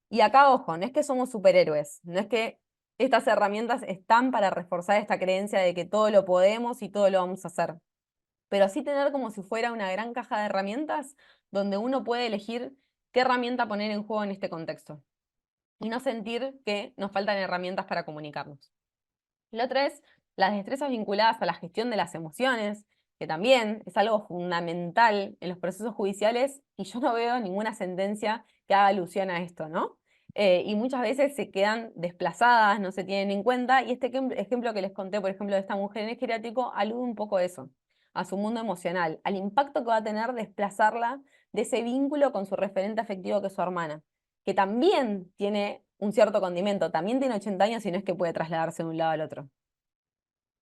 Y acá, ojo, no es que somos superhéroes, no es que estas herramientas están para reforzar esta creencia de que todo lo podemos y todo lo vamos a hacer, pero sí tener como si fuera una gran caja de herramientas donde uno puede elegir qué herramienta poner en juego en este contexto y no sentir que nos faltan herramientas para comunicarnos. La otra es las destrezas vinculadas a la gestión de las emociones, que también es algo fundamental en los procesos judiciales y yo no veo ninguna sentencia que haga alusión a esto, ¿no? Y muchas veces se quedan desplazadas, no se tienen en cuenta, y este ejemplo que les conté, por ejemplo, de esta mujer en el geriátrico, alude un poco a eso, a su mundo emocional, al impacto que va a tener desplazarla de ese vínculo con su referente afectivo que es su hermana, que también tiene un cierto condimento, también tiene 80 años y no es que puede trasladarse de un lado al otro.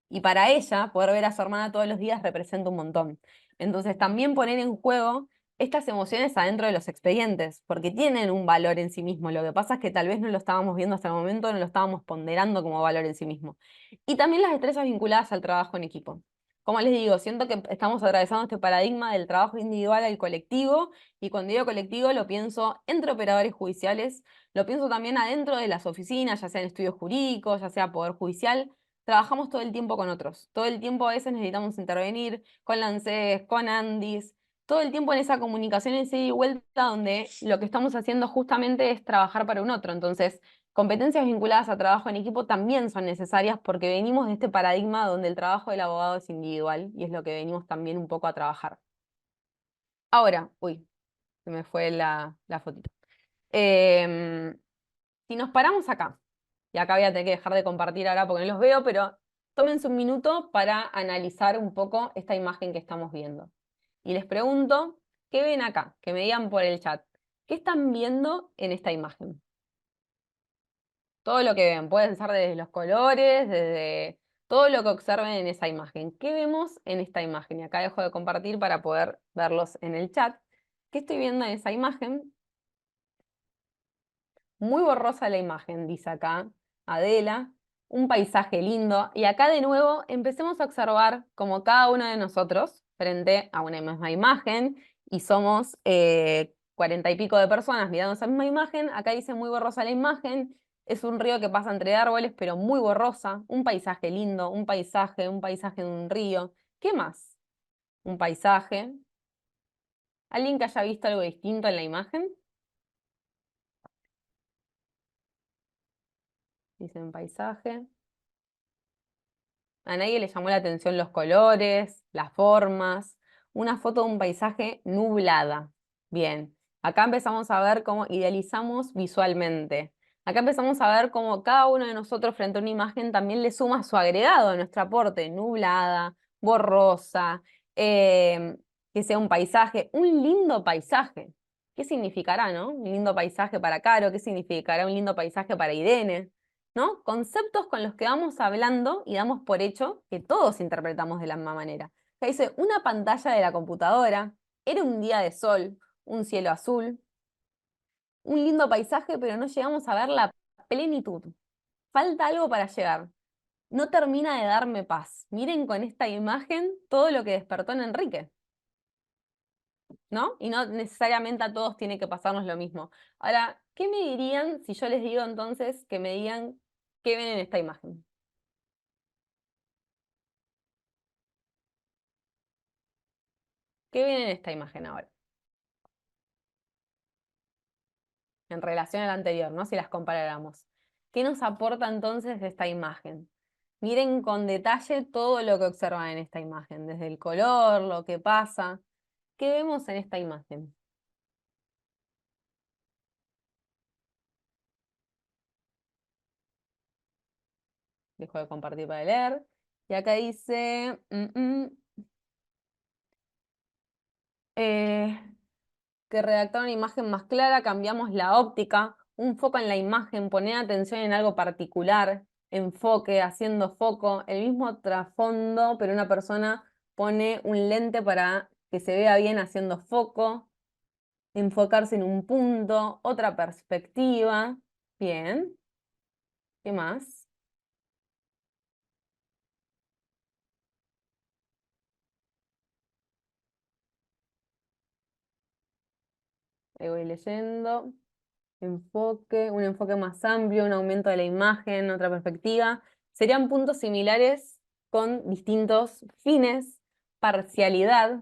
Y para ella, poder ver a su hermana todos los días representa un montón. Entonces, también poner en juego estas emociones adentro de los expedientes, porque tienen un valor en sí mismo. Lo que pasa es que tal vez no lo estábamos viendo hasta el momento, no lo estábamos ponderando como valor en sí mismo. Y también las destrezas vinculadas al trabajo en equipo. Como les digo, siento que estamos atravesando este paradigma del trabajo individual al colectivo, y cuando digo colectivo lo pienso entre operadores judiciales, lo pienso también adentro de las oficinas, ya sea en estudios jurídicos, ya sea poder judicial. Trabajamos todo el tiempo con otros. Todo el tiempo a veces necesitamos intervenir con la ANSES, con Andis, todo el tiempo en esa comunicación en ida y vuelta donde lo que estamos haciendo justamente es trabajar para un otro. Entonces, competencias vinculadas a trabajo en equipo también son necesarias porque venimos de este paradigma donde el trabajo del abogado es individual y es lo que venimos también un poco a trabajar. Ahora, uy, se me fue la fotito. Em, si nos paramos acá, y acá voy a tener que dejar de compartir ahora porque no los veo, pero tómense un minuto para analizar un poco esta imagen que estamos viendo. Y les pregunto, ¿qué ven acá? Que me digan por el chat. ¿Qué están viendo en esta imagen? Todo lo que ven, pueden ser desde los colores, desde todo lo que observen en esa imagen. ¿Qué vemos en esta imagen? Y acá dejo de compartir para poder verlos en el chat. ¿Qué estoy viendo en esa imagen? Muy borrosa la imagen, dice acá Adela. Un paisaje lindo. Y acá de nuevo empecemos a observar como cada uno de nosotros, frente a una misma imagen, y somos 40 y pico de personas mirando esa misma imagen, acá dice muy borrosa la imagen, es un río que pasa entre árboles, pero muy borrosa, un paisaje lindo, un paisaje de un río. ¿Qué más? Un paisaje. ¿Alguien que haya visto algo distinto en la imagen? Dice un paisaje. A nadie le llamó la atención los colores, las formas. Una foto de un paisaje nublada. Bien, acá empezamos a ver cómo idealizamos visualmente. Acá empezamos a ver cómo cada uno de nosotros frente a una imagen también le suma su agregado, nuestro aporte, nublada, borrosa, que sea un paisaje, un lindo paisaje. ¿Qué significará, no? Un lindo paisaje para Caro, ¿qué significará un lindo paisaje para Irene? ¿No? Conceptos con los que vamos hablando y damos por hecho que todos interpretamos de la misma manera. Acá dice, una pantalla de la computadora, era un día de sol, un cielo azul, un lindo paisaje, pero no llegamos a ver la plenitud. Falta algo para llegar. No termina de darme paz. Miren con esta imagen todo lo que despertó en Enrique, ¿no? Y no necesariamente a todos tiene que pasarnos lo mismo. Ahora, ¿qué me dirían si yo les digo entonces que me digan qué ven en esta imagen? ¿Qué ven en esta imagen ahora? En relación a la anterior, ¿no? Si las comparáramos. ¿Qué nos aporta entonces esta imagen? Miren con detalle todo lo que observan en esta imagen, desde el color, lo que pasa. ¿Qué vemos en esta imagen? Dejo de compartir para leer. Y acá dice, eh, que redactar una imagen más clara, cambiamos la óptica, un foco en la imagen, poner atención en algo particular, enfoque, haciendo foco, el mismo trasfondo, pero una persona pone un lente para que se vea bien haciendo foco, enfocarse en un punto, otra perspectiva. Bien, ¿qué más? Ahí voy leyendo. Enfoque, un enfoque más amplio, un aumento de la imagen, otra perspectiva. Serían puntos similares con distintos fines, parcialidad.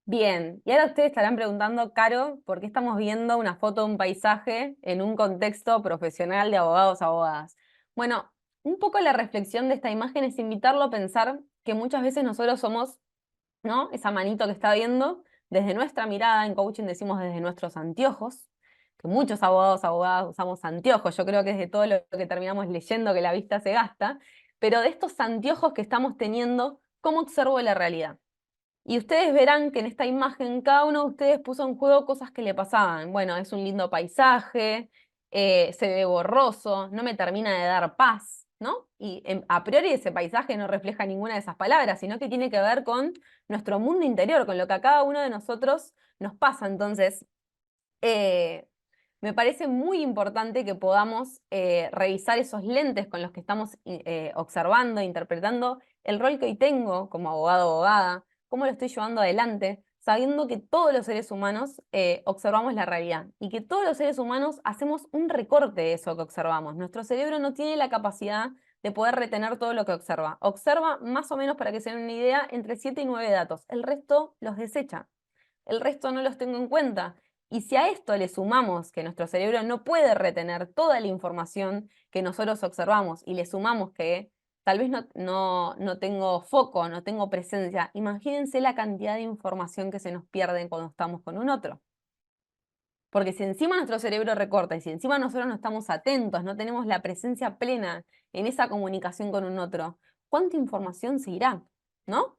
Bien, y ahora ustedes estarán preguntando, Caro, ¿por qué estamos viendo una foto de un paisaje en un contexto profesional de abogados, abogadas? Bueno, un poco la reflexión de esta imagen es invitarlo a pensar que muchas veces nosotros somos, ¿no? Esa manito que está viendo, desde nuestra mirada, en coaching decimos desde nuestros anteojos, que muchos abogados, abogadas usamos anteojos, yo creo que es de todo lo que terminamos leyendo que la vista se gasta, pero de estos anteojos que estamos teniendo, ¿cómo observo la realidad? Y ustedes verán que en esta imagen cada uno de ustedes puso en juego cosas que le pasaban. Bueno, es un lindo paisaje, se ve borroso, no me termina de dar paz, ¿no? Y a priori ese paisaje no refleja ninguna de esas palabras, sino que tiene que ver con nuestro mundo interior, con lo que a cada uno de nosotros nos pasa. Entonces, eh, me parece muy importante que podamos revisar esos lentes con los que estamos observando, interpretando el rol que hoy tengo como abogado o abogada, cómo lo estoy llevando adelante, sabiendo que todos los seres humanos observamos la realidad y que todos los seres humanos hacemos un recorte de eso que observamos. Nuestro cerebro no tiene la capacidad de poder retener todo lo que observa. Observa más o menos, para que se den una idea, entre 7 y 9 datos. El resto los desecha. El resto no los tengo en cuenta. Y si a esto le sumamos que nuestro cerebro no puede retener toda la información que nosotros observamos y le sumamos que tal vez no tengo foco, no tengo presencia, imagínense la cantidad de información que se nos pierde cuando estamos con un otro. Porque si encima nuestro cerebro recorta y si encima nosotros no estamos atentos, no tenemos la presencia plena en esa comunicación con un otro, ¿cuánta información se irá? ¿No?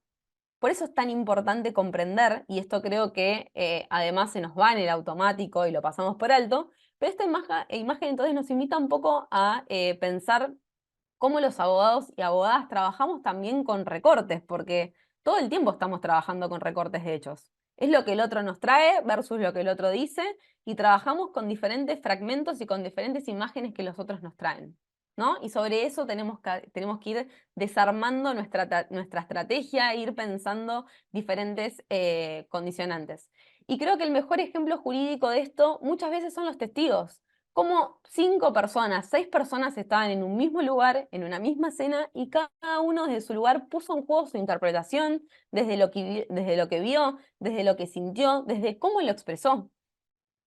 Por eso es tan importante comprender, y esto creo que además se nos va en el automático y lo pasamos por alto, pero esta imagen entonces nos invita un poco a pensar cómo los abogados y abogadas trabajamos también con recortes, porque todo el tiempo estamos trabajando con recortes de hechos. Es lo que el otro nos trae versus lo que el otro dice, y trabajamos con diferentes fragmentos y con diferentes imágenes que los otros nos traen, ¿no? Y sobre eso tenemos que ir desarmando nuestra estrategia e ir pensando diferentes condicionantes. Y creo que el mejor ejemplo jurídico de esto muchas veces son los testigos. Como 5 personas, 6 personas estaban en un mismo lugar, en una misma escena, y cada uno desde su lugar puso en juego su interpretación, desde lo que vio, desde lo que sintió, desde cómo lo expresó.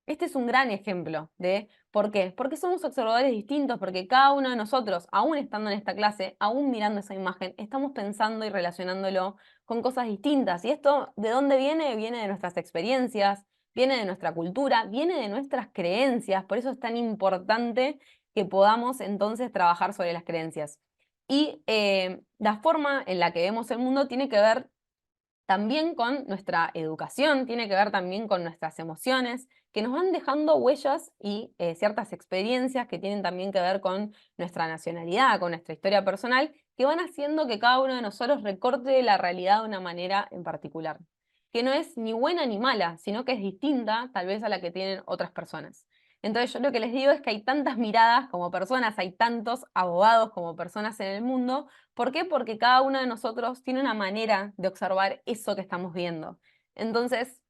Este es un gran ejemplo de ¿Por qué? Porque somos observadores distintos, porque cada uno de nosotros, aún estando en esta clase, aún mirando esa imagen, estamos pensando y relacionándolo con cosas distintas. ¿Y esto de dónde viene? Viene de nuestras experiencias, viene de nuestra cultura, viene de nuestras creencias. Por eso es tan importante que podamos entonces trabajar sobre las creencias. Y la forma en la que vemos el mundo tiene que ver también con nuestra educación, tiene que ver también con nuestras emociones, que nos van dejando huellas y ciertas experiencias que tienen también que ver con nuestra nacionalidad, con nuestra historia personal, que van haciendo que cada uno de nosotros recorte la realidad de una manera en particular, que no es ni buena ni mala, sino que es distinta tal vez a la que tienen otras personas. Entonces yo lo que les digo es que hay tantas miradas como personas, hay tantos abogados como personas en el mundo. ¿Por qué? Porque cada uno de nosotros tiene una manera de observar eso que estamos viendo. Entonces,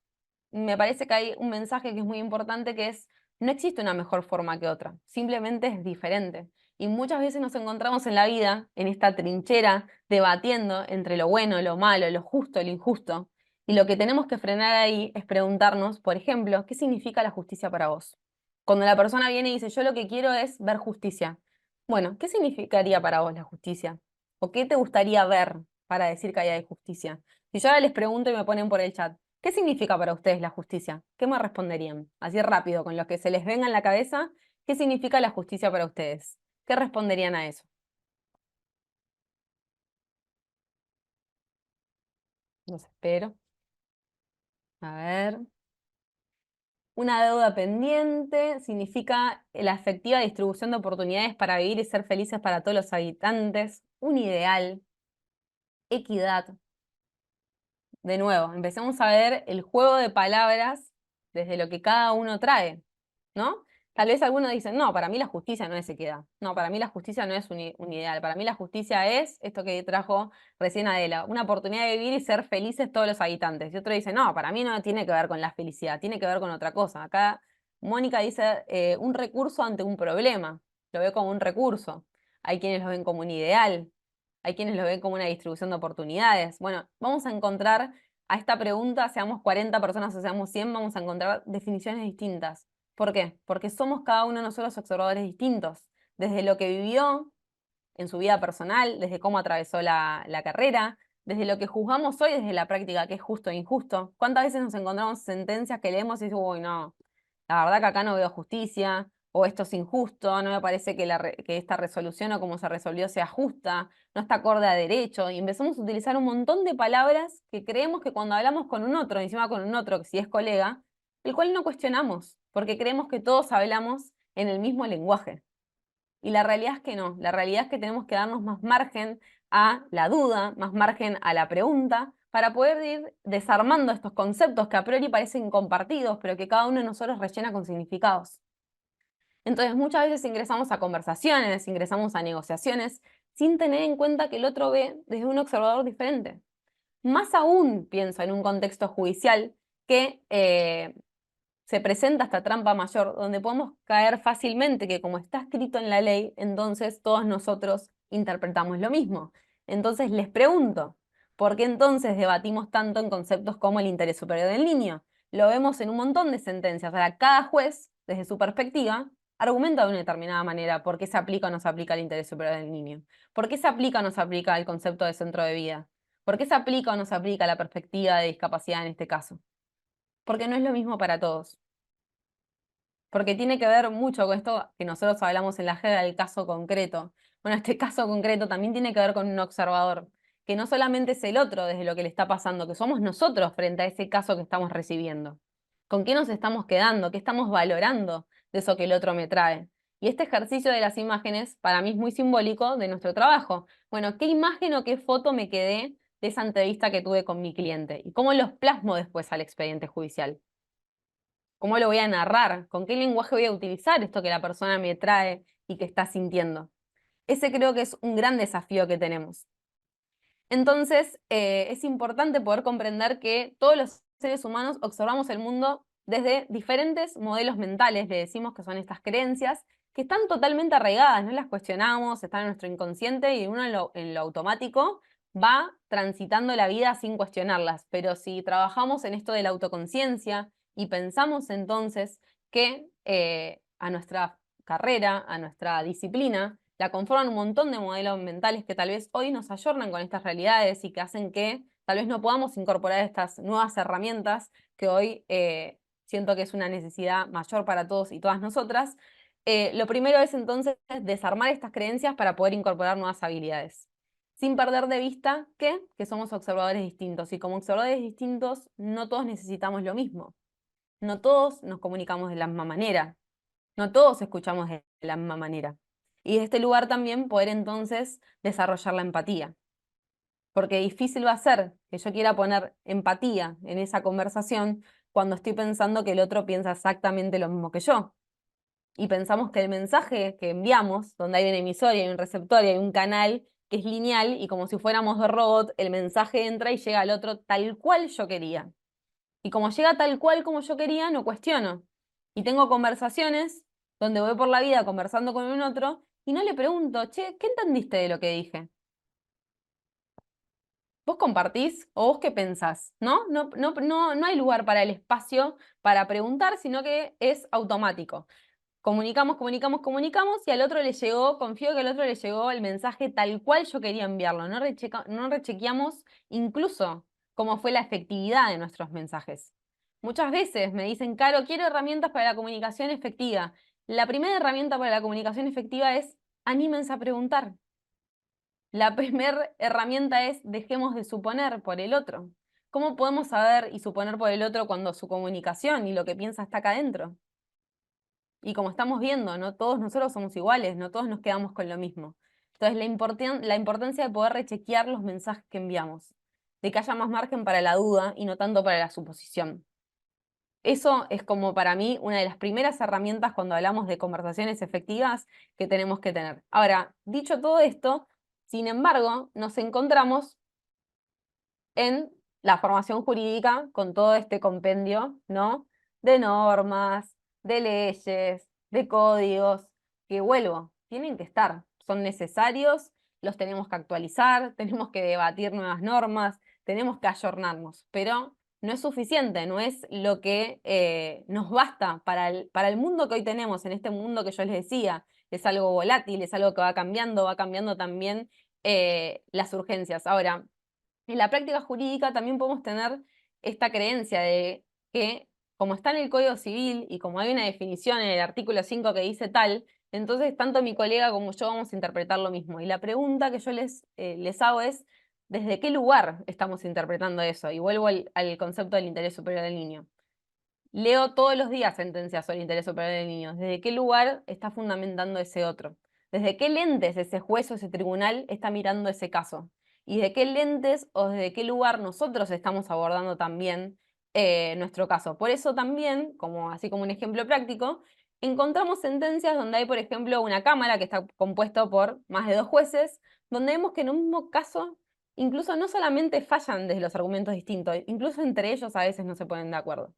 me parece que hay un mensaje que es muy importante, que es, no existe una mejor forma que otra, simplemente es diferente. Y muchas veces nos encontramos en la vida, en esta trinchera, debatiendo entre lo bueno, lo malo, lo justo, lo injusto. Y lo que tenemos que frenar ahí es preguntarnos, por ejemplo, ¿qué significa la justicia para vos? Cuando la persona viene y dice, yo lo que quiero es ver justicia. Bueno, ¿qué significaría para vos la justicia? ¿O qué te gustaría ver para decir que hay justicia? Si yo ahora les pregunto y me ponen por el chat, ¿qué significa para ustedes la justicia? ¿Qué me responderían? Así rápido, con lo que se les venga en la cabeza, ¿qué significa la justicia para ustedes? ¿Qué responderían a eso? Los espero. A ver. Una deuda pendiente significa la efectiva distribución de oportunidades para vivir y ser felices para todos los habitantes. Un ideal, equidad. De nuevo, empecemos a ver el juego de palabras desde lo que cada uno trae, ¿no? Tal vez algunos dicen, no, para mí la justicia no es equidad. No, para mí la justicia no es un ideal. Para mí la justicia es esto que trajo recién Adela, una oportunidad de vivir y ser felices todos los habitantes. Y otro dice, no, para mí no tiene que ver con la felicidad, tiene que ver con otra cosa. Acá Mónica dice, un recurso ante un problema. Lo veo como un recurso. Hay quienes lo ven como un ideal. Hay quienes lo ven como una distribución de oportunidades. Bueno, vamos a encontrar a esta pregunta, seamos 40 personas o seamos 100, vamos a encontrar definiciones distintas. ¿Por qué? Porque somos cada uno de nosotros observadores distintos, desde lo que vivió en su vida personal, desde cómo atravesó la carrera, desde lo que juzgamos hoy, desde la práctica, que es justo e injusto. ¿Cuántas veces nos encontramos sentencias que leemos y decimos, uy, no, la verdad que acá no veo justicia, o esto es injusto, no me parece que, que esta resolución o cómo se resolvió sea justa, no está acorde a derecho, y empezamos a utilizar un montón de palabras que creemos que cuando hablamos con un otro, encima con un otro que si es colega, el cual no cuestionamos, porque creemos que todos hablamos en el mismo lenguaje. Y la realidad es que no, la realidad es que tenemos que darnos más margen a la duda, más margen a la pregunta, para poder ir desarmando estos conceptos que a priori parecen compartidos, pero que cada uno de nosotros rellena con significados. Entonces muchas veces ingresamos a conversaciones, ingresamos a negociaciones, sin tener en cuenta que el otro ve desde un observador diferente. Más aún pienso en un contexto judicial que se presenta esta trampa mayor, donde podemos caer fácilmente que como está escrito en la ley, entonces todos nosotros interpretamos lo mismo. Entonces les pregunto, ¿por qué entonces debatimos tanto en conceptos como el interés superior del niño? Lo vemos en un montón de sentencias. Ahora, cada juez, desde su perspectiva, argumenta de una determinada manera por qué se aplica o no se aplica el interés superior del niño. ¿Por qué se aplica o no se aplica el concepto de centro de vida? ¿Por qué se aplica o no se aplica la perspectiva de discapacidad en este caso? Porque no es lo mismo para todos. Porque tiene que ver mucho con esto que nosotros hablamos en la jerga del caso concreto. Bueno, este caso concreto también tiene que ver con un observador, que no solamente es el otro desde lo que le está pasando, que somos nosotros frente a ese caso que estamos recibiendo. ¿Con qué nos estamos quedando? ¿Qué estamos valorando de eso que el otro me trae? Y este ejercicio de las imágenes para mí es muy simbólico de nuestro trabajo. Bueno, ¿qué imagen o qué foto me quedé de esa entrevista que tuve con mi cliente? ¿Y cómo los plasmo después al expediente judicial? ¿Cómo lo voy a narrar? ¿Con qué lenguaje voy a utilizar esto que la persona me trae y que está sintiendo? Ese creo que es un gran desafío que tenemos. Entonces, es importante poder comprender que todos los seres humanos observamos el mundo desde diferentes modelos mentales, le decimos que son estas creencias, que están totalmente arraigadas, no las cuestionamos, están en nuestro inconsciente y uno en lo automático va transitando la vida sin cuestionarlas. Pero si trabajamos en esto de la autoconciencia y pensamos entonces que a nuestra carrera, a nuestra disciplina, la conforman un montón de modelos mentales que tal vez hoy nos ayornan con estas realidades y que hacen que tal vez no podamos incorporar estas nuevas herramientas que hoy siento que es una necesidad mayor para todos y todas nosotras. Lo primero es entonces desarmar estas creencias para poder incorporar nuevas habilidades, sin perder de vista que somos observadores distintos y como observadores distintos no todos necesitamos lo mismo, no todos nos comunicamos de la misma manera, no todos escuchamos de la misma manera. Y de este lugar también poder entonces desarrollar la empatía, porque difícil va a ser que yo quiera poner empatía en esa conversación cuando estoy pensando que el otro piensa exactamente lo mismo que yo. Y pensamos que el mensaje que enviamos, donde hay un emisor y hay un receptor y hay un canal que es lineal y como si fuéramos de robot, el mensaje entra y llega al otro tal cual yo quería. Y como llega tal cual como yo quería, no cuestiono. Y tengo conversaciones donde voy por la vida conversando con un otro y no le pregunto, che, ¿qué entendiste de lo que dije? ¿Vos compartís o vos qué pensás? No hay lugar para el espacio para preguntar, sino que es automático. Comunicamos y al otro le llegó, confío que al otro le llegó el mensaje tal cual yo quería enviarlo. No rechequeamos incluso cómo fue la efectividad de nuestros mensajes. Muchas veces me dicen, Caro, quiero herramientas para la comunicación efectiva. La primera herramienta para la comunicación efectiva es anímense a preguntar. La primera herramienta es dejemos de suponer por el otro. ¿Cómo podemos saber y suponer por el otro cuando su comunicación y lo que piensa está acá adentro? Y como estamos viendo, no todos nosotros somos iguales, no todos nos quedamos con lo mismo. Entonces, la importancia de poder rechequear los mensajes que enviamos, de que haya más margen para la duda y no tanto para la suposición. Eso es como para mí una de las primeras herramientas cuando hablamos de conversaciones efectivas que tenemos que tener. Ahora, dicho todo esto, sin embargo, nos encontramos en la formación jurídica con todo este compendio, ¿no? De normas, de leyes, de códigos, que vuelvo, tienen que estar, son necesarios, los tenemos que actualizar, tenemos que debatir nuevas normas, tenemos que ayornarnos, pero no es suficiente, no es lo que nos basta para el mundo que hoy tenemos, en este mundo que yo les decía, es algo volátil, es algo que va cambiando también las urgencias. Ahora, en la práctica jurídica también podemos tener esta creencia de que, como está en el Código Civil y como hay una definición en el artículo 5 que dice tal, entonces tanto mi colega como yo vamos a interpretar lo mismo. Y la pregunta que yo les hago es, ¿desde qué lugar estamos interpretando eso? Y vuelvo al concepto del interés superior del niño. Leo todos los días sentencias sobre el interés superior del niño. ¿Desde qué lugar está fundamentando ese otro? ¿Desde qué lentes ese juez o ese tribunal está mirando ese caso? ¿Y de qué lentes o desde qué lugar nosotros estamos abordando también nuestro caso? Por eso también, como, así como un ejemplo práctico, encontramos sentencias donde hay, por ejemplo, una cámara que está compuesta por más de dos jueces, donde vemos que en un mismo caso incluso no solamente fallan desde los argumentos distintos, incluso entre ellos a veces no se ponen de acuerdo.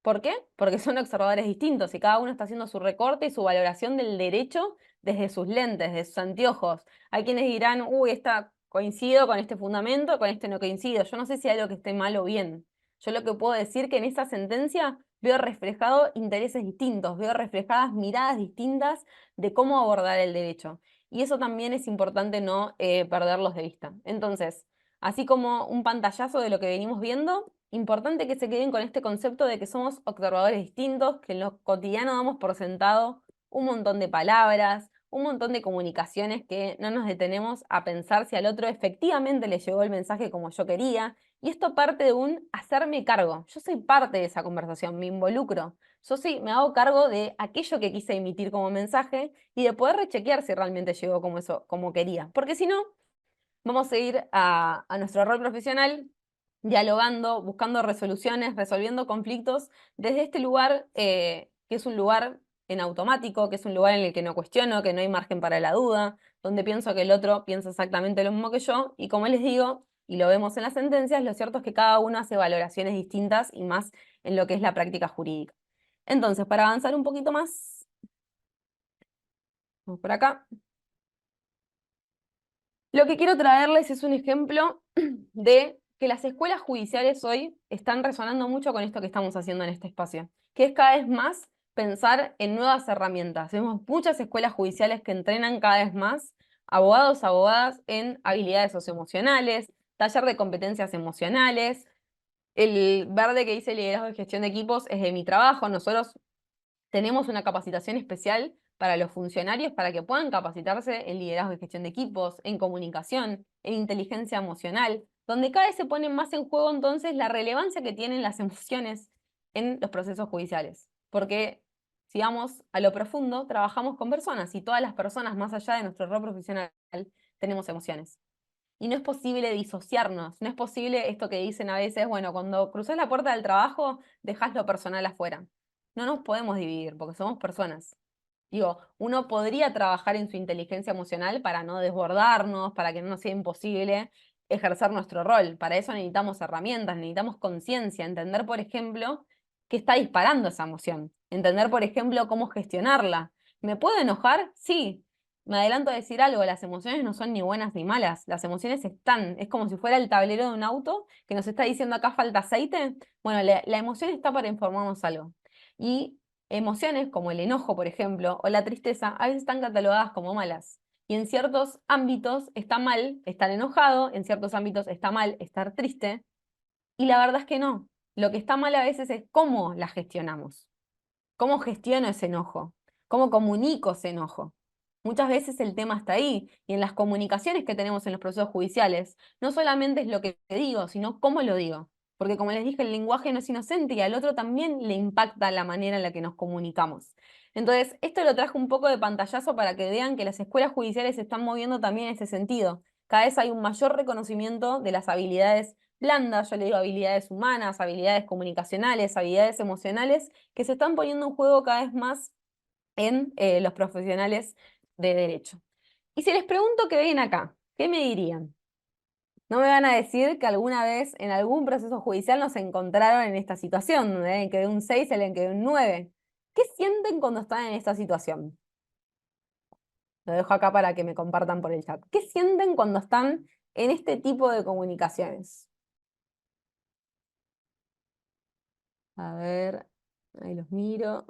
¿Por qué? Porque son observadores distintos y cada uno está haciendo su recorte y su valoración del derecho desde sus lentes, desde sus anteojos. Hay quienes dirán, uy, esta coincido con este fundamento, con este no coincido. Yo no sé si hay algo que esté mal o bien. Yo lo que puedo decir que en esa sentencia veo reflejado intereses distintos, veo reflejadas miradas distintas de cómo abordar el derecho. Y eso también es importante no perderlos de vista. Entonces, así como un pantallazo de lo que venimos viendo, importante que se queden con este concepto de que somos observadores distintos, que en lo cotidiano damos por sentado un montón de palabras, un montón de comunicaciones que no nos detenemos a pensar si al otro efectivamente le llegó el mensaje como yo quería. Y esto parte de un hacerme cargo. Yo soy parte de esa conversación, me involucro. Yo sí me hago cargo de aquello que quise emitir como mensaje y de poder rechequear si realmente llegó como eso, como quería. Porque si no, vamos a ir a nuestro rol profesional, dialogando, buscando resoluciones, resolviendo conflictos desde este lugar que es un lugar en automático, que es un lugar en el que no cuestiono, que no hay margen para la duda, donde pienso que el otro piensa exactamente lo mismo que yo, y como les digo, y lo vemos en las sentencias, lo cierto es que cada uno hace valoraciones distintas y más en lo que es la práctica jurídica. Entonces, para avanzar un poquito más, vamos por acá. Lo que quiero traerles es un ejemplo de que las escuelas judiciales hoy están resonando mucho con esto que estamos haciendo en este espacio, que es cada vez más pensar en nuevas herramientas. Vemos muchas escuelas judiciales que entrenan cada vez más abogados, abogadas en habilidades socioemocionales, taller de competencias emocionales. El verde que dice liderazgo de gestión de equipos es de mi trabajo. Nosotros tenemos una capacitación especial para los funcionarios para que puedan capacitarse en liderazgo y gestión de equipos, en comunicación, en inteligencia emocional, donde cada vez se pone más en juego entonces la relevancia que tienen las emociones en los procesos judiciales. Porque, si vamos a lo profundo, trabajamos con personas y todas las personas, más allá de nuestro rol profesional, tenemos emociones. Y no es posible disociarnos, no es posible esto que dicen a veces, bueno, cuando cruzas la puerta del trabajo, dejas lo personal afuera. No nos podemos dividir porque somos personas. Digo, uno podría trabajar en su inteligencia emocional para no desbordarnos, para que no nos sea imposible ejercer nuestro rol. Para eso necesitamos herramientas, necesitamos conciencia, entender, por ejemplo, qué está disparando esa emoción. Entender, por ejemplo, cómo gestionarla. ¿Me puedo enojar? Sí. Me adelanto a decir algo, las emociones no son ni buenas ni malas, las emociones están, es como si fuera el tablero de un auto que nos está diciendo acá falta aceite. Bueno, la emoción está para informarnos algo. Y emociones como el enojo, por ejemplo, o la tristeza, a veces están catalogadas como malas. Y en ciertos ámbitos está mal estar enojado, en ciertos ámbitos está mal estar triste, y la verdad es que no. Lo que está mal a veces es cómo la gestionamos. ¿Cómo gestiono ese enojo? ¿Cómo comunico ese enojo? Muchas veces el tema está ahí, y en las comunicaciones que tenemos en los procesos judiciales, no solamente es lo que digo, sino cómo lo digo. Porque como les dije, el lenguaje no es inocente y al otro también le impacta la manera en la que nos comunicamos. Entonces, esto lo traje un poco de pantallazo para que vean que las escuelas judiciales se están moviendo también en ese sentido. Cada vez hay un mayor reconocimiento de las habilidades blandas, yo le digo habilidades humanas, habilidades comunicacionales, habilidades emocionales, que se están poniendo en juego cada vez más en los profesionales de derecho. Y si les pregunto qué ven acá, ¿qué me dirían? No me van a decir que alguna vez en algún proceso judicial nos encontraron en esta situación, donde alguien quedó un 6 y alguien quedó un 9. ¿Qué sienten cuando están en esta situación? Lo dejo acá para que me compartan por el chat. ¿Qué sienten cuando están en este tipo de comunicaciones? A ver, ahí los miro.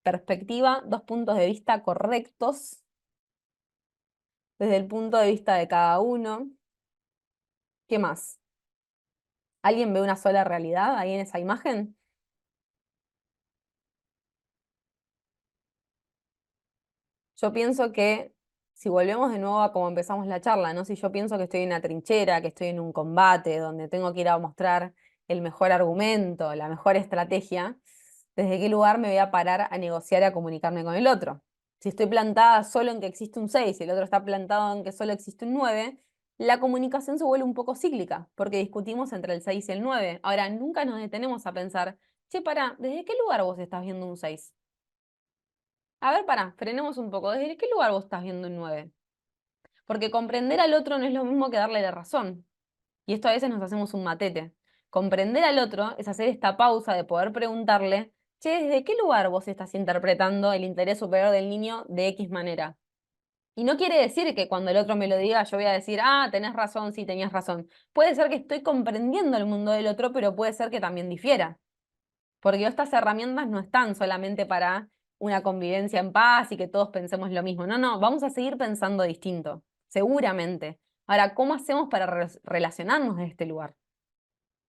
Perspectiva, dos puntos de vista correctos desde el punto de vista de cada uno. ¿Qué más? ¿Alguien ve una sola realidad ahí en esa imagen? Yo pienso que si volvemos de nuevo a cómo empezamos la charla, ¿no? Si yo pienso que estoy en una trinchera, que estoy en un combate, donde tengo que ir a mostrar el mejor argumento, la mejor estrategia, ¿desde qué lugar me voy a parar a negociar y a comunicarme con el otro? Si estoy plantada solo en que existe un 6 y el otro está plantado en que solo existe un 9, la comunicación se vuelve un poco cíclica, porque discutimos entre el 6 y el 9. Ahora, nunca nos detenemos a pensar, che, pará, ¿desde qué lugar vos estás viendo un 6? A ver, pará, frenemos un poco. ¿Desde qué lugar vos estás viendo un 9? Porque comprender al otro no es lo mismo que darle la razón. Y esto a veces nos hacemos un matete. Comprender al otro es hacer esta pausa de poder preguntarle, che, ¿desde qué lugar vos estás interpretando el interés superior del niño de X manera? Y no quiere decir que cuando el otro me lo diga yo voy a decir, ah, tenés razón, sí, tenías razón. Puede ser que estoy comprendiendo el mundo del otro, pero puede ser que también difiera. Porque estas herramientas no están solamente para una convivencia en paz y que todos pensemos lo mismo. No, no, vamos a seguir pensando distinto, seguramente. Ahora, ¿cómo hacemos para relacionarnos en este lugar?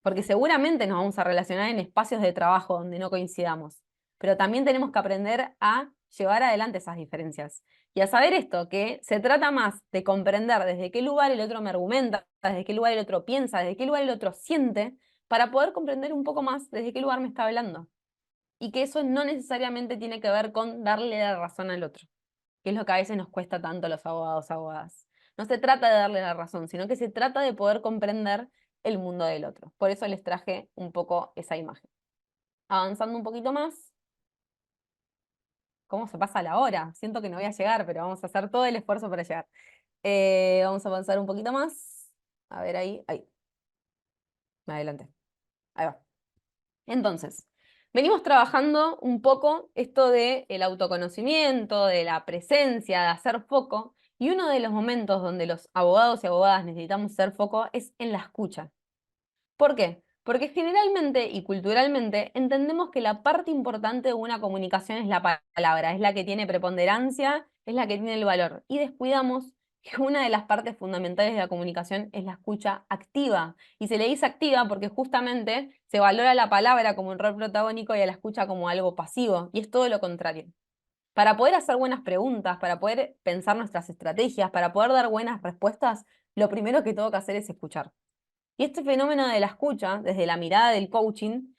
Porque seguramente nos vamos a relacionar en espacios de trabajo donde no coincidamos, pero también tenemos que aprender a llevar adelante esas diferencias y a saber esto, que se trata más de comprender desde qué lugar el otro me argumenta, desde qué lugar el otro piensa, desde qué lugar el otro siente, para poder comprender un poco más desde qué lugar me está hablando. Y que eso no necesariamente tiene que ver con darle la razón al otro, que es lo que a veces nos cuesta tanto a los abogados, abogadas. No se trata de darle la razón, sino que se trata de poder comprender el mundo del otro. Por eso les traje un poco esa imagen. Avanzando un poquito más, ¿cómo se pasa la hora? Siento que no voy a llegar, pero vamos a hacer todo el esfuerzo para llegar. Vamos a avanzar un poquito más. A ver, ahí, me adelanté. Ahí va. Entonces, venimos trabajando un poco esto del autoconocimiento, de la presencia, de hacer foco, y uno de los momentos donde los abogados y abogadas necesitamos hacer foco es en la escucha. ¿Por qué? Porque generalmente y culturalmente entendemos que la parte importante de una comunicación es la palabra, es la que tiene preponderancia, es la que tiene el valor. Y descuidamos que una de las partes fundamentales de la comunicación es la escucha activa. Y se le dice activa porque justamente se valora la palabra como un rol protagónico y a la escucha como algo pasivo. Y es todo lo contrario. Para poder hacer buenas preguntas, para poder pensar nuestras estrategias, para poder dar buenas respuestas, lo primero que tengo que hacer es escuchar. Y este fenómeno de la escucha, desde la mirada del coaching,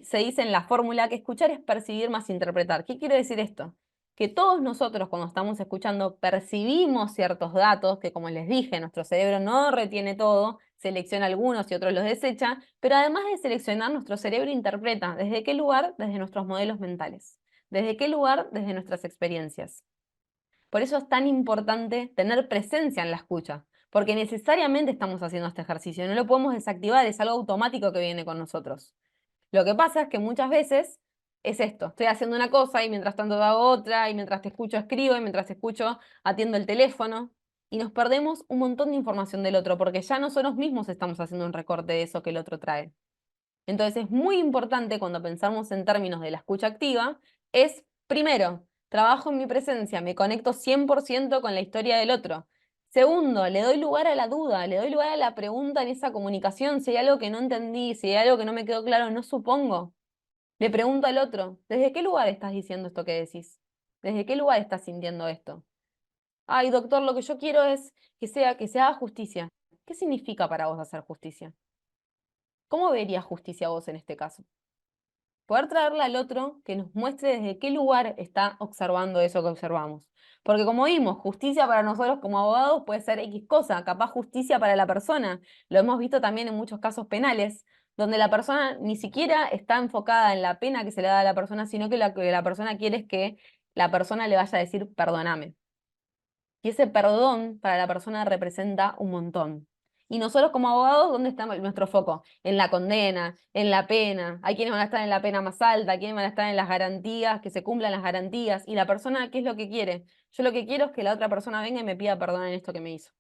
se dice en la fórmula que escuchar es percibir más interpretar. ¿Qué quiere decir esto? Que todos nosotros cuando estamos escuchando percibimos ciertos datos que, como les dije, nuestro cerebro no retiene todo, selecciona algunos y otros los desecha, pero además de seleccionar, nuestro cerebro interpreta. ¿Desde qué lugar? Desde nuestros modelos mentales. ¿Desde qué lugar? Desde nuestras experiencias. Por eso es tan importante tener presencia en la escucha, porque necesariamente estamos haciendo este ejercicio, no lo podemos desactivar, es algo automático que viene con nosotros. Lo que pasa es que muchas veces es esto, estoy haciendo una cosa y mientras tanto hago otra, y mientras te escucho escribo, y mientras te escucho atiendo el teléfono, y nos perdemos un montón de información del otro, porque ya nosotros mismos estamos haciendo un recorte de eso que el otro trae. Entonces es muy importante cuando pensamos en términos de la escucha activa, es primero, trabajo en mi presencia, me conecto 100% con la historia del otro. Segundo, le doy lugar a la duda, le doy lugar a la pregunta en esa comunicación, si hay algo que no entendí, si hay algo que no me quedó claro, no supongo. Le pregunto al otro, ¿desde qué lugar estás diciendo esto que decís? ¿Desde qué lugar estás sintiendo esto? Ay, doctor, lo que yo quiero es que se haga justicia. ¿Qué significa para vos hacer justicia? ¿Cómo verías justicia vos en este caso? Poder traerle al otro que nos muestre desde qué lugar está observando eso que observamos. Porque como vimos, justicia para nosotros como abogados puede ser X cosa, capaz justicia para la persona. Lo hemos visto también en muchos casos penales, donde la persona ni siquiera está enfocada en la pena que se le da a la persona, sino que que la persona quiere es que la persona le vaya a decir perdóname. Y ese perdón para la persona representa un montón. Y nosotros como abogados, ¿dónde está nuestro foco? En la condena, en la pena. Hay quienes van a estar en la pena más alta, hay quienes van a estar en las garantías, que se cumplan las garantías. Y la persona, ¿qué es lo que quiere? Yo lo que quiero es que la otra persona venga y me pida perdón en esto que me hizo.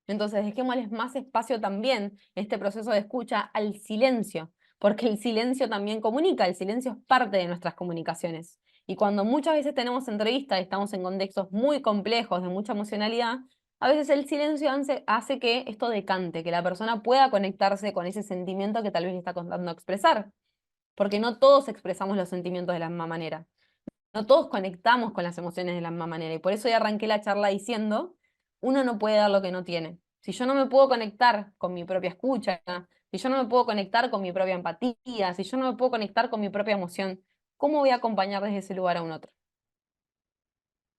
Entonces, dejémosles más espacio también en este proceso de escucha al silencio, porque el silencio también comunica, el silencio es parte de nuestras comunicaciones. Y cuando muchas veces tenemos entrevistas y estamos en contextos muy complejos, de mucha emocionalidad, a veces el silencio hace que esto decante, que la persona pueda conectarse con ese sentimiento que tal vez le está contando expresar, porque no todos expresamos los sentimientos de la misma manera. No todos conectamos con las emociones de la misma manera y por eso ya arranqué la charla diciendo, uno no puede dar lo que no tiene. Si yo no me puedo conectar con mi propia escucha, si yo no me puedo conectar con mi propia empatía, si yo no me puedo conectar con mi propia emoción, ¿cómo voy a acompañar desde ese lugar a un otro?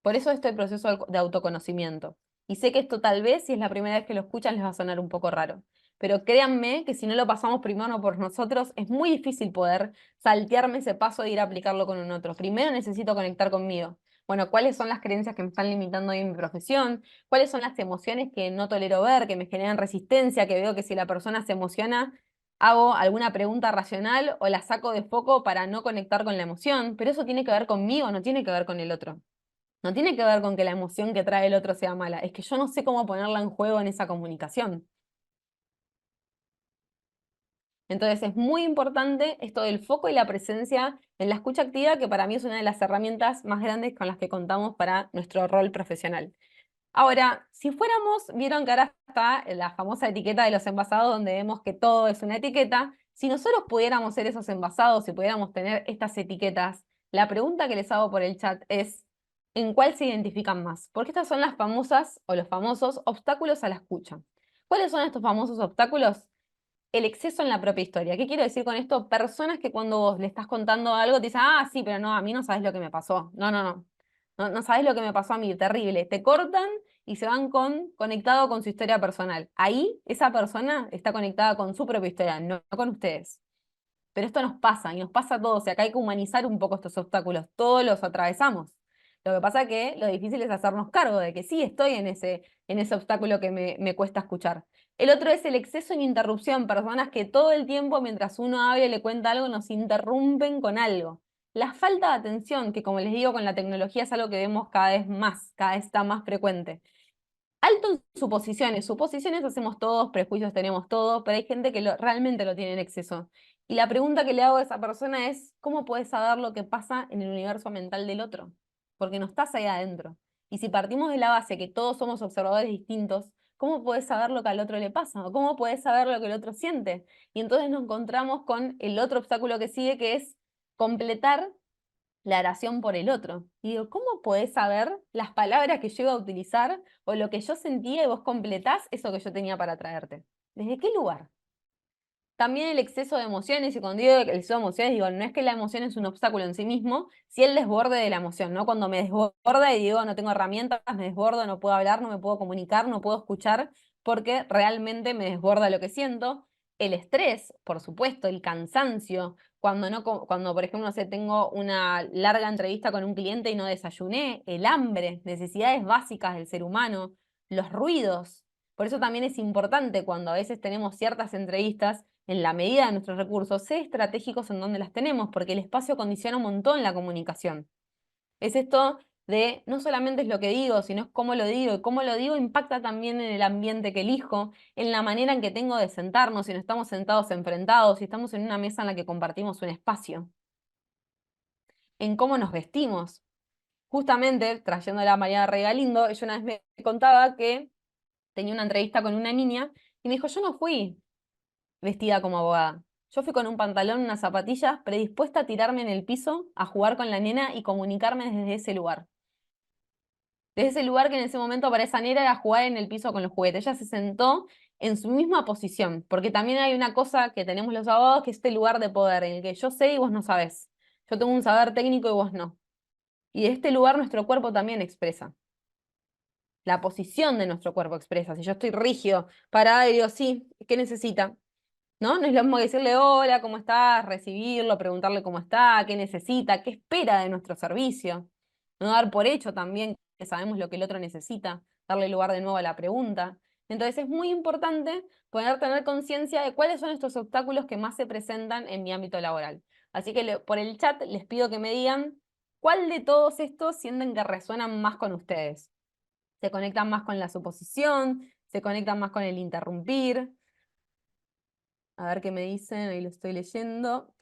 Por eso este proceso de autoconocimiento. Y sé que esto tal vez, si es la primera vez que lo escuchan, les va a sonar un poco raro. Pero créanme que si no lo pasamos primero por nosotros, es muy difícil poder saltearme ese paso de ir a aplicarlo con un otro. Primero necesito conectar conmigo. Bueno, ¿cuáles son las creencias que me están limitando hoy en mi profesión? ¿Cuáles son las emociones que no tolero ver, que me generan resistencia, que veo que si la persona se emociona, hago alguna pregunta racional o la saco de foco para no conectar con la emoción? Pero eso tiene que ver conmigo, no tiene que ver con el otro. No tiene que ver con que la emoción que trae el otro sea mala, es que yo no sé cómo ponerla en juego en esa comunicación. Entonces es muy importante esto del foco y la presencia en la escucha activa, que para mí es una de las herramientas más grandes con las que contamos para nuestro rol profesional. Ahora, si fuéramos, vieron que ahora está la famosa etiqueta de los envasados donde vemos que todo es una etiqueta, si nosotros pudiéramos ser esos envasados, si pudiéramos tener estas etiquetas, la pregunta que les hago por el chat es, ¿en cuál se identifican más? Porque estas son las famosas o los famosos obstáculos a la escucha. ¿Cuáles son estos famosos obstáculos? El exceso en la propia historia. ¿Qué quiero decir con esto? Personas que cuando vos le estás contando algo te dicen, ah, sí, pero no, a mí no sabes lo que me pasó. No, no, no. No, no sabes lo que me pasó a mí, terrible. Te cortan y se van conectado con su historia personal. Ahí esa persona está conectada con su propia historia, no con ustedes. Pero esto nos pasa, y nos pasa a todos, y acá hay que humanizar un poco estos obstáculos, todos los atravesamos. Lo que pasa es que lo difícil es hacernos cargo de que sí, estoy en ese obstáculo que me cuesta escuchar. El otro es el exceso en interrupción, personas que todo el tiempo mientras uno habla y le cuenta algo nos interrumpen con algo. La falta de atención, que como les digo con la tecnología es algo que vemos cada vez más, cada vez está más frecuente. alto en suposiciones. Suposiciones hacemos todos, prejuicios tenemos todos, pero hay gente que realmente lo tiene en exceso. Y la pregunta que le hago a esa persona es, ¿cómo puedes saber lo que pasa en el universo mental del otro? Porque no estás ahí adentro. Y si partimos de la base que todos somos observadores distintos, ¿cómo puedes saber lo que al otro le pasa? ¿O cómo puedes saber lo que el otro siente? Y entonces nos encontramos con el otro obstáculo que sigue, que es completar la oración por el otro. Y digo, ¿cómo podés saber las palabras que yo iba a utilizar o lo que yo sentía y vos completás eso que yo tenía para traerte? ¿Desde qué lugar? También el exceso de emociones, y cuando digo el exceso de emociones, digo, no es que la emoción es un obstáculo en sí mismo, si el desborde de la emoción, ¿no? Cuando me desborda y digo, no tengo herramientas, me desbordo, no puedo hablar, no me puedo comunicar, no puedo escuchar, porque realmente me desborda lo que siento. El estrés, por supuesto, el cansancio, cuando, no, cuando por ejemplo, no sé, tengo una larga entrevista con un cliente y no desayuné, el hambre, necesidades básicas del ser humano, los ruidos. Por eso también es importante cuando a veces tenemos ciertas entrevistas, en la medida de nuestros recursos, ser estratégicos en donde las tenemos, porque el espacio condiciona un montón la comunicación. Es esto de no solamente es lo que digo, sino es cómo lo digo, y cómo lo digo impacta también en el ambiente que elijo, en la manera en que tengo de sentarnos, si no estamos sentados enfrentados, si estamos en una mesa en la que compartimos un espacio, en cómo nos vestimos. Justamente, trayéndola a María Regalindo, ella una vez me contaba que tenía una entrevista con una niña y me dijo, yo no fui vestida como abogada. Yo fui con un pantalón, unas zapatillas, predispuesta a tirarme en el piso, a jugar con la nena y comunicarme desde ese lugar. Desde ese lugar que en ese momento para esa nena era jugar en el piso con los juguetes. Ella se sentó en su misma posición, porque también hay una cosa que tenemos los abogados, que es este lugar de poder, en el que yo sé y vos no sabés. Yo tengo un saber técnico y vos no. Y de este lugar nuestro cuerpo también expresa. La posición de nuestro cuerpo expresa. Si yo estoy rígido, parada y digo, sí, ¿qué necesita? ¿No? No es lo mismo que decirle hola, ¿cómo estás? Recibirlo, preguntarle cómo está, qué necesita, qué espera de nuestro servicio. No dar por hecho también que sabemos lo que el otro necesita, darle lugar de nuevo a la pregunta. Entonces es muy importante poder tener conciencia de cuáles son estos obstáculos que más se presentan en mi ámbito laboral. Así que por el chat les pido que me digan cuál de todos estos sienten que resuenan más con ustedes. ¿Se conectan más con la suposición? ¿Se conectan más con el interrumpir? A ver qué me dicen, ahí lo estoy leyendo.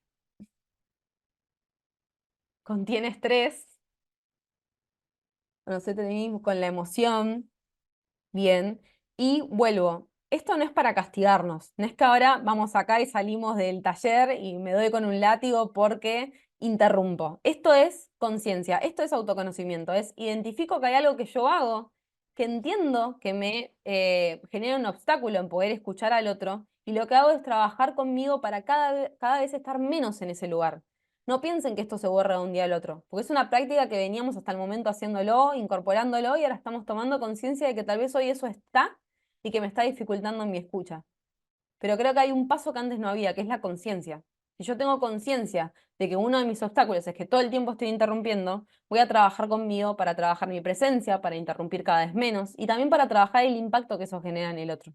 Contiene estrés, no sé, tenemos con la emoción, bien. Y vuelvo, esto no es para castigarnos, no es que ahora vamos acá y salimos del taller y me doy con un látigo porque interrumpo. Esto es conciencia, esto es autoconocimiento, es identifico que hay algo que yo hago, que entiendo que me genera un obstáculo en poder escuchar al otro, y lo que hago es trabajar conmigo para cada vez estar menos en ese lugar. No piensen que esto se borra de un día al otro, porque es una práctica que veníamos hasta el momento haciéndolo, incorporándolo, y ahora estamos tomando conciencia de que tal vez hoy eso está y que me está dificultando en mi escucha. Pero creo que hay un paso que antes no había, que es la conciencia. Si yo tengo conciencia de que uno de mis obstáculos es que todo el tiempo estoy interrumpiendo, voy a trabajar conmigo para trabajar mi presencia, para interrumpir cada vez menos y también para trabajar el impacto que eso genera en el otro.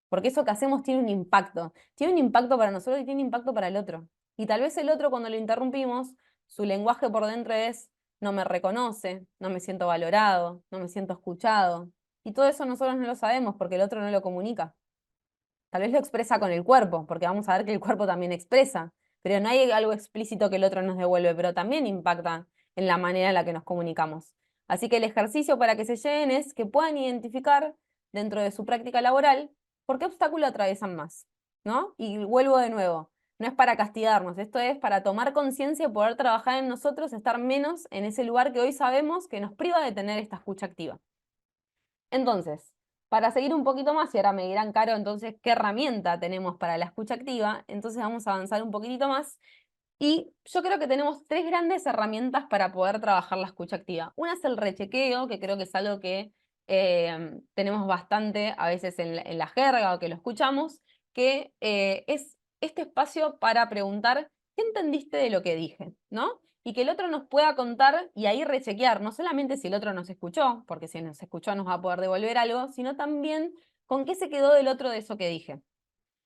Porque eso que hacemos tiene un impacto. Tiene un impacto para nosotros y tiene un impacto para el otro. Y tal vez el otro, cuando lo interrumpimos, su lenguaje por dentro es, no me reconoce, no me siento valorado, no me siento escuchado. Y todo eso nosotros no lo sabemos porque el otro no lo comunica. Tal vez lo expresa con el cuerpo, porque vamos a ver que el cuerpo también expresa. Pero no hay algo explícito que el otro nos devuelve, pero también impacta en la manera en la que nos comunicamos. Así que el ejercicio para que se lleven es que puedan identificar dentro de su práctica laboral por qué obstáculo atraviesan más, ¿no? Y vuelvo de nuevo, no es para castigarnos, esto es para tomar conciencia y poder trabajar en nosotros, estar menos en ese lugar que hoy sabemos que nos priva de tener esta escucha activa. Entonces, para seguir un poquito más, y ahora me dirán, Caro, entonces, ¿qué herramienta tenemos para la escucha activa? Entonces vamos a avanzar un poquitito más. Y yo creo que tenemos tres grandes herramientas para poder trabajar la escucha activa. Una es el rechequeo, que creo que es algo que tenemos bastante a veces en la jerga o que lo escuchamos, que es este espacio para preguntar, ¿qué entendiste de lo que dije? ¿No? Y que el otro nos pueda contar y ahí rechequear, no solamente si el otro nos escuchó, porque si nos escuchó nos va a poder devolver algo, sino también con qué se quedó del otro de eso que dije.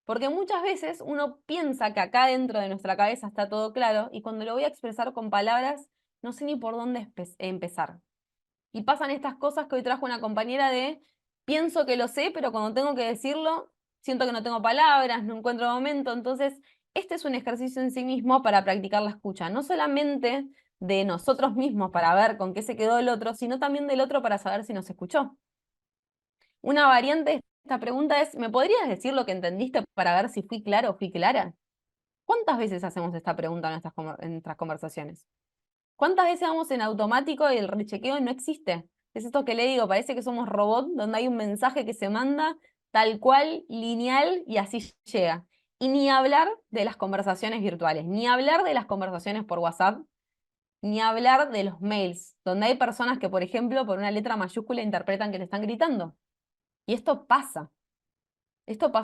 Porque muchas veces uno piensa que acá dentro de nuestra cabeza está todo claro y cuando lo voy a expresar con palabras no sé ni por dónde empezar. Y pasan estas cosas que hoy trajo una compañera de pienso que lo sé, pero cuando tengo que decirlo, siento que no tengo palabras, no encuentro momento. Entonces, este es un ejercicio en sí mismo para practicar la escucha, no solamente de nosotros mismos para ver con qué se quedó el otro, sino también del otro para saber si nos escuchó. Una variante de esta pregunta es, ¿me podrías decir lo que entendiste para ver si fui claro o fui clara? ¿Cuántas veces hacemos esta pregunta en nuestras conversaciones? ¿Cuántas veces vamos en automático y el rechequeo no existe? Es esto que le digo, parece que somos robots donde hay un mensaje que se manda tal cual, lineal, y así llega. Y ni hablar de las conversaciones virtuales, ni hablar de las conversaciones por WhatsApp, ni hablar de los mails, donde hay personas que, por ejemplo, por una letra mayúscula interpretan que le están gritando. Y esto pasa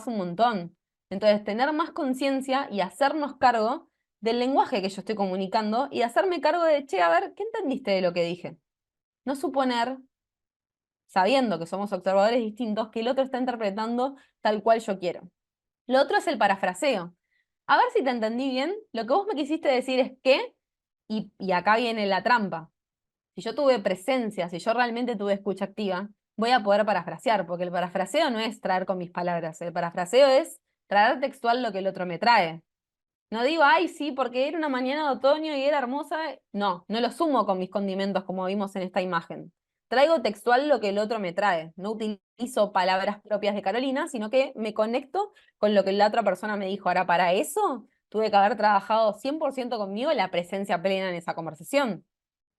un montón. Entonces, tener más conciencia y hacernos cargo del lenguaje que yo estoy comunicando y hacerme cargo de, che, a ver, ¿qué entendiste de lo que dije? No suponer, sabiendo que somos observadores distintos, que el otro está interpretando tal cual yo quiero. Lo otro es el parafraseo. A ver si te entendí bien. Lo que vos me quisiste decir es que, y acá viene la trampa. Si yo tuve presencia, si yo realmente tuve escucha activa, voy a poder parafrasear, porque el parafraseo no es traer con mis palabras, el parafraseo es traer textual lo que el otro me trae. No digo, ay, sí, porque era una mañana de otoño y era hermosa. No, no lo sumo con mis condimentos como vimos en esta imagen. Traigo textual lo que el otro me trae. No utilizo palabras propias de Carolina, sino que me conecto con lo que la otra persona me dijo. Ahora, para eso tuve que haber trabajado 100% conmigo la presencia plena en esa conversación.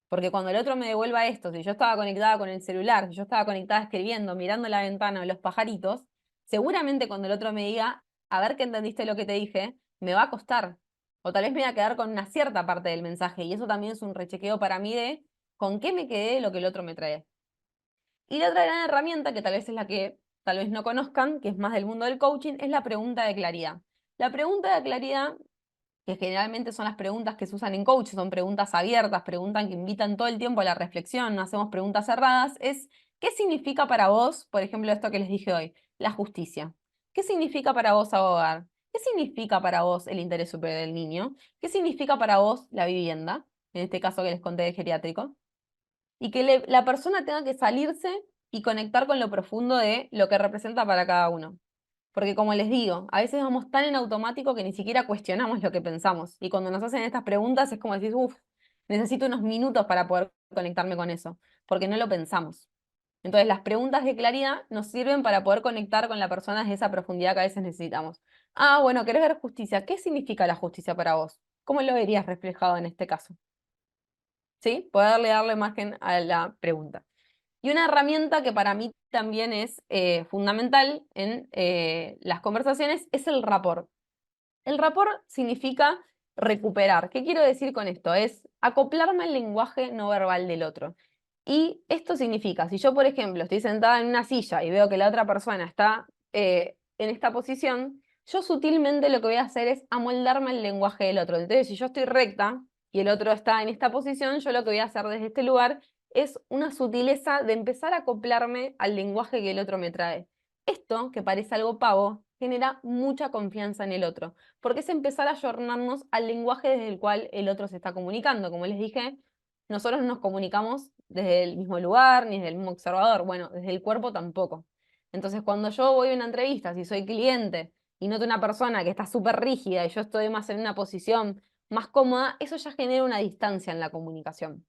Porque cuando el otro me devuelva esto, si yo estaba conectada con el celular, si yo estaba conectada escribiendo, mirando la ventana o los pajaritos, seguramente cuando el otro me diga, a ver qué entendiste lo que te dije, me va a costar. O tal vez me voy a quedar con una cierta parte del mensaje. Y eso también es un rechequeo para mí de con qué me quedé de lo que el otro me trae. Y la otra gran herramienta, que tal vez es la que tal vez no conozcan, que es más del mundo del coaching, es la pregunta de claridad. La pregunta de claridad, que generalmente son las preguntas que se usan en coach, son preguntas abiertas, preguntas que invitan todo el tiempo a la reflexión, no hacemos preguntas cerradas, es ¿qué significa para vos, por ejemplo, esto que les dije hoy, la justicia? ¿Qué significa para vos abogar? ¿Qué significa para vos el interés superior del niño? ¿Qué significa para vos la vivienda? En este caso que les conté de geriátrico. Y que la persona tenga que salirse y conectar con lo profundo de lo que representa para cada uno. Porque como les digo, a veces vamos tan en automático que ni siquiera cuestionamos lo que pensamos. Y cuando nos hacen estas preguntas es como decir, uff, necesito unos minutos para poder conectarme con eso, porque no lo pensamos. Entonces las preguntas de claridad nos sirven para poder conectar con la persona desde esa profundidad que a veces necesitamos. Ah, bueno, ¿querés ver justicia? ¿Qué significa la justicia para vos? ¿Cómo lo verías reflejado en este caso? ¿Sí? Poderle darle margen a la pregunta. Y una herramienta que para mí también es fundamental en las conversaciones es el rapport. El rapport significa recuperar. ¿Qué quiero decir con esto? Es acoplarme al lenguaje no verbal del otro. Y esto significa, si yo, por ejemplo, estoy sentada en una silla y veo que la otra persona está en esta posición, yo sutilmente lo que voy a hacer es amoldarme al lenguaje del otro. Entonces, si yo estoy recta y el otro está en esta posición, yo lo que voy a hacer desde este lugar es una sutileza de empezar a acoplarme al lenguaje que el otro me trae. Esto, que parece algo pavo, genera mucha confianza en el otro, porque es empezar a ayornarnos al lenguaje desde el cual el otro se está comunicando. Como les dije, nosotros no nos comunicamos desde el mismo lugar, ni desde el mismo observador, bueno, desde el cuerpo tampoco. Entonces, cuando yo voy a una entrevista, si soy cliente y noto una persona que está súper rígida y yo estoy más en una posición más cómoda, eso ya genera una distancia en la comunicación.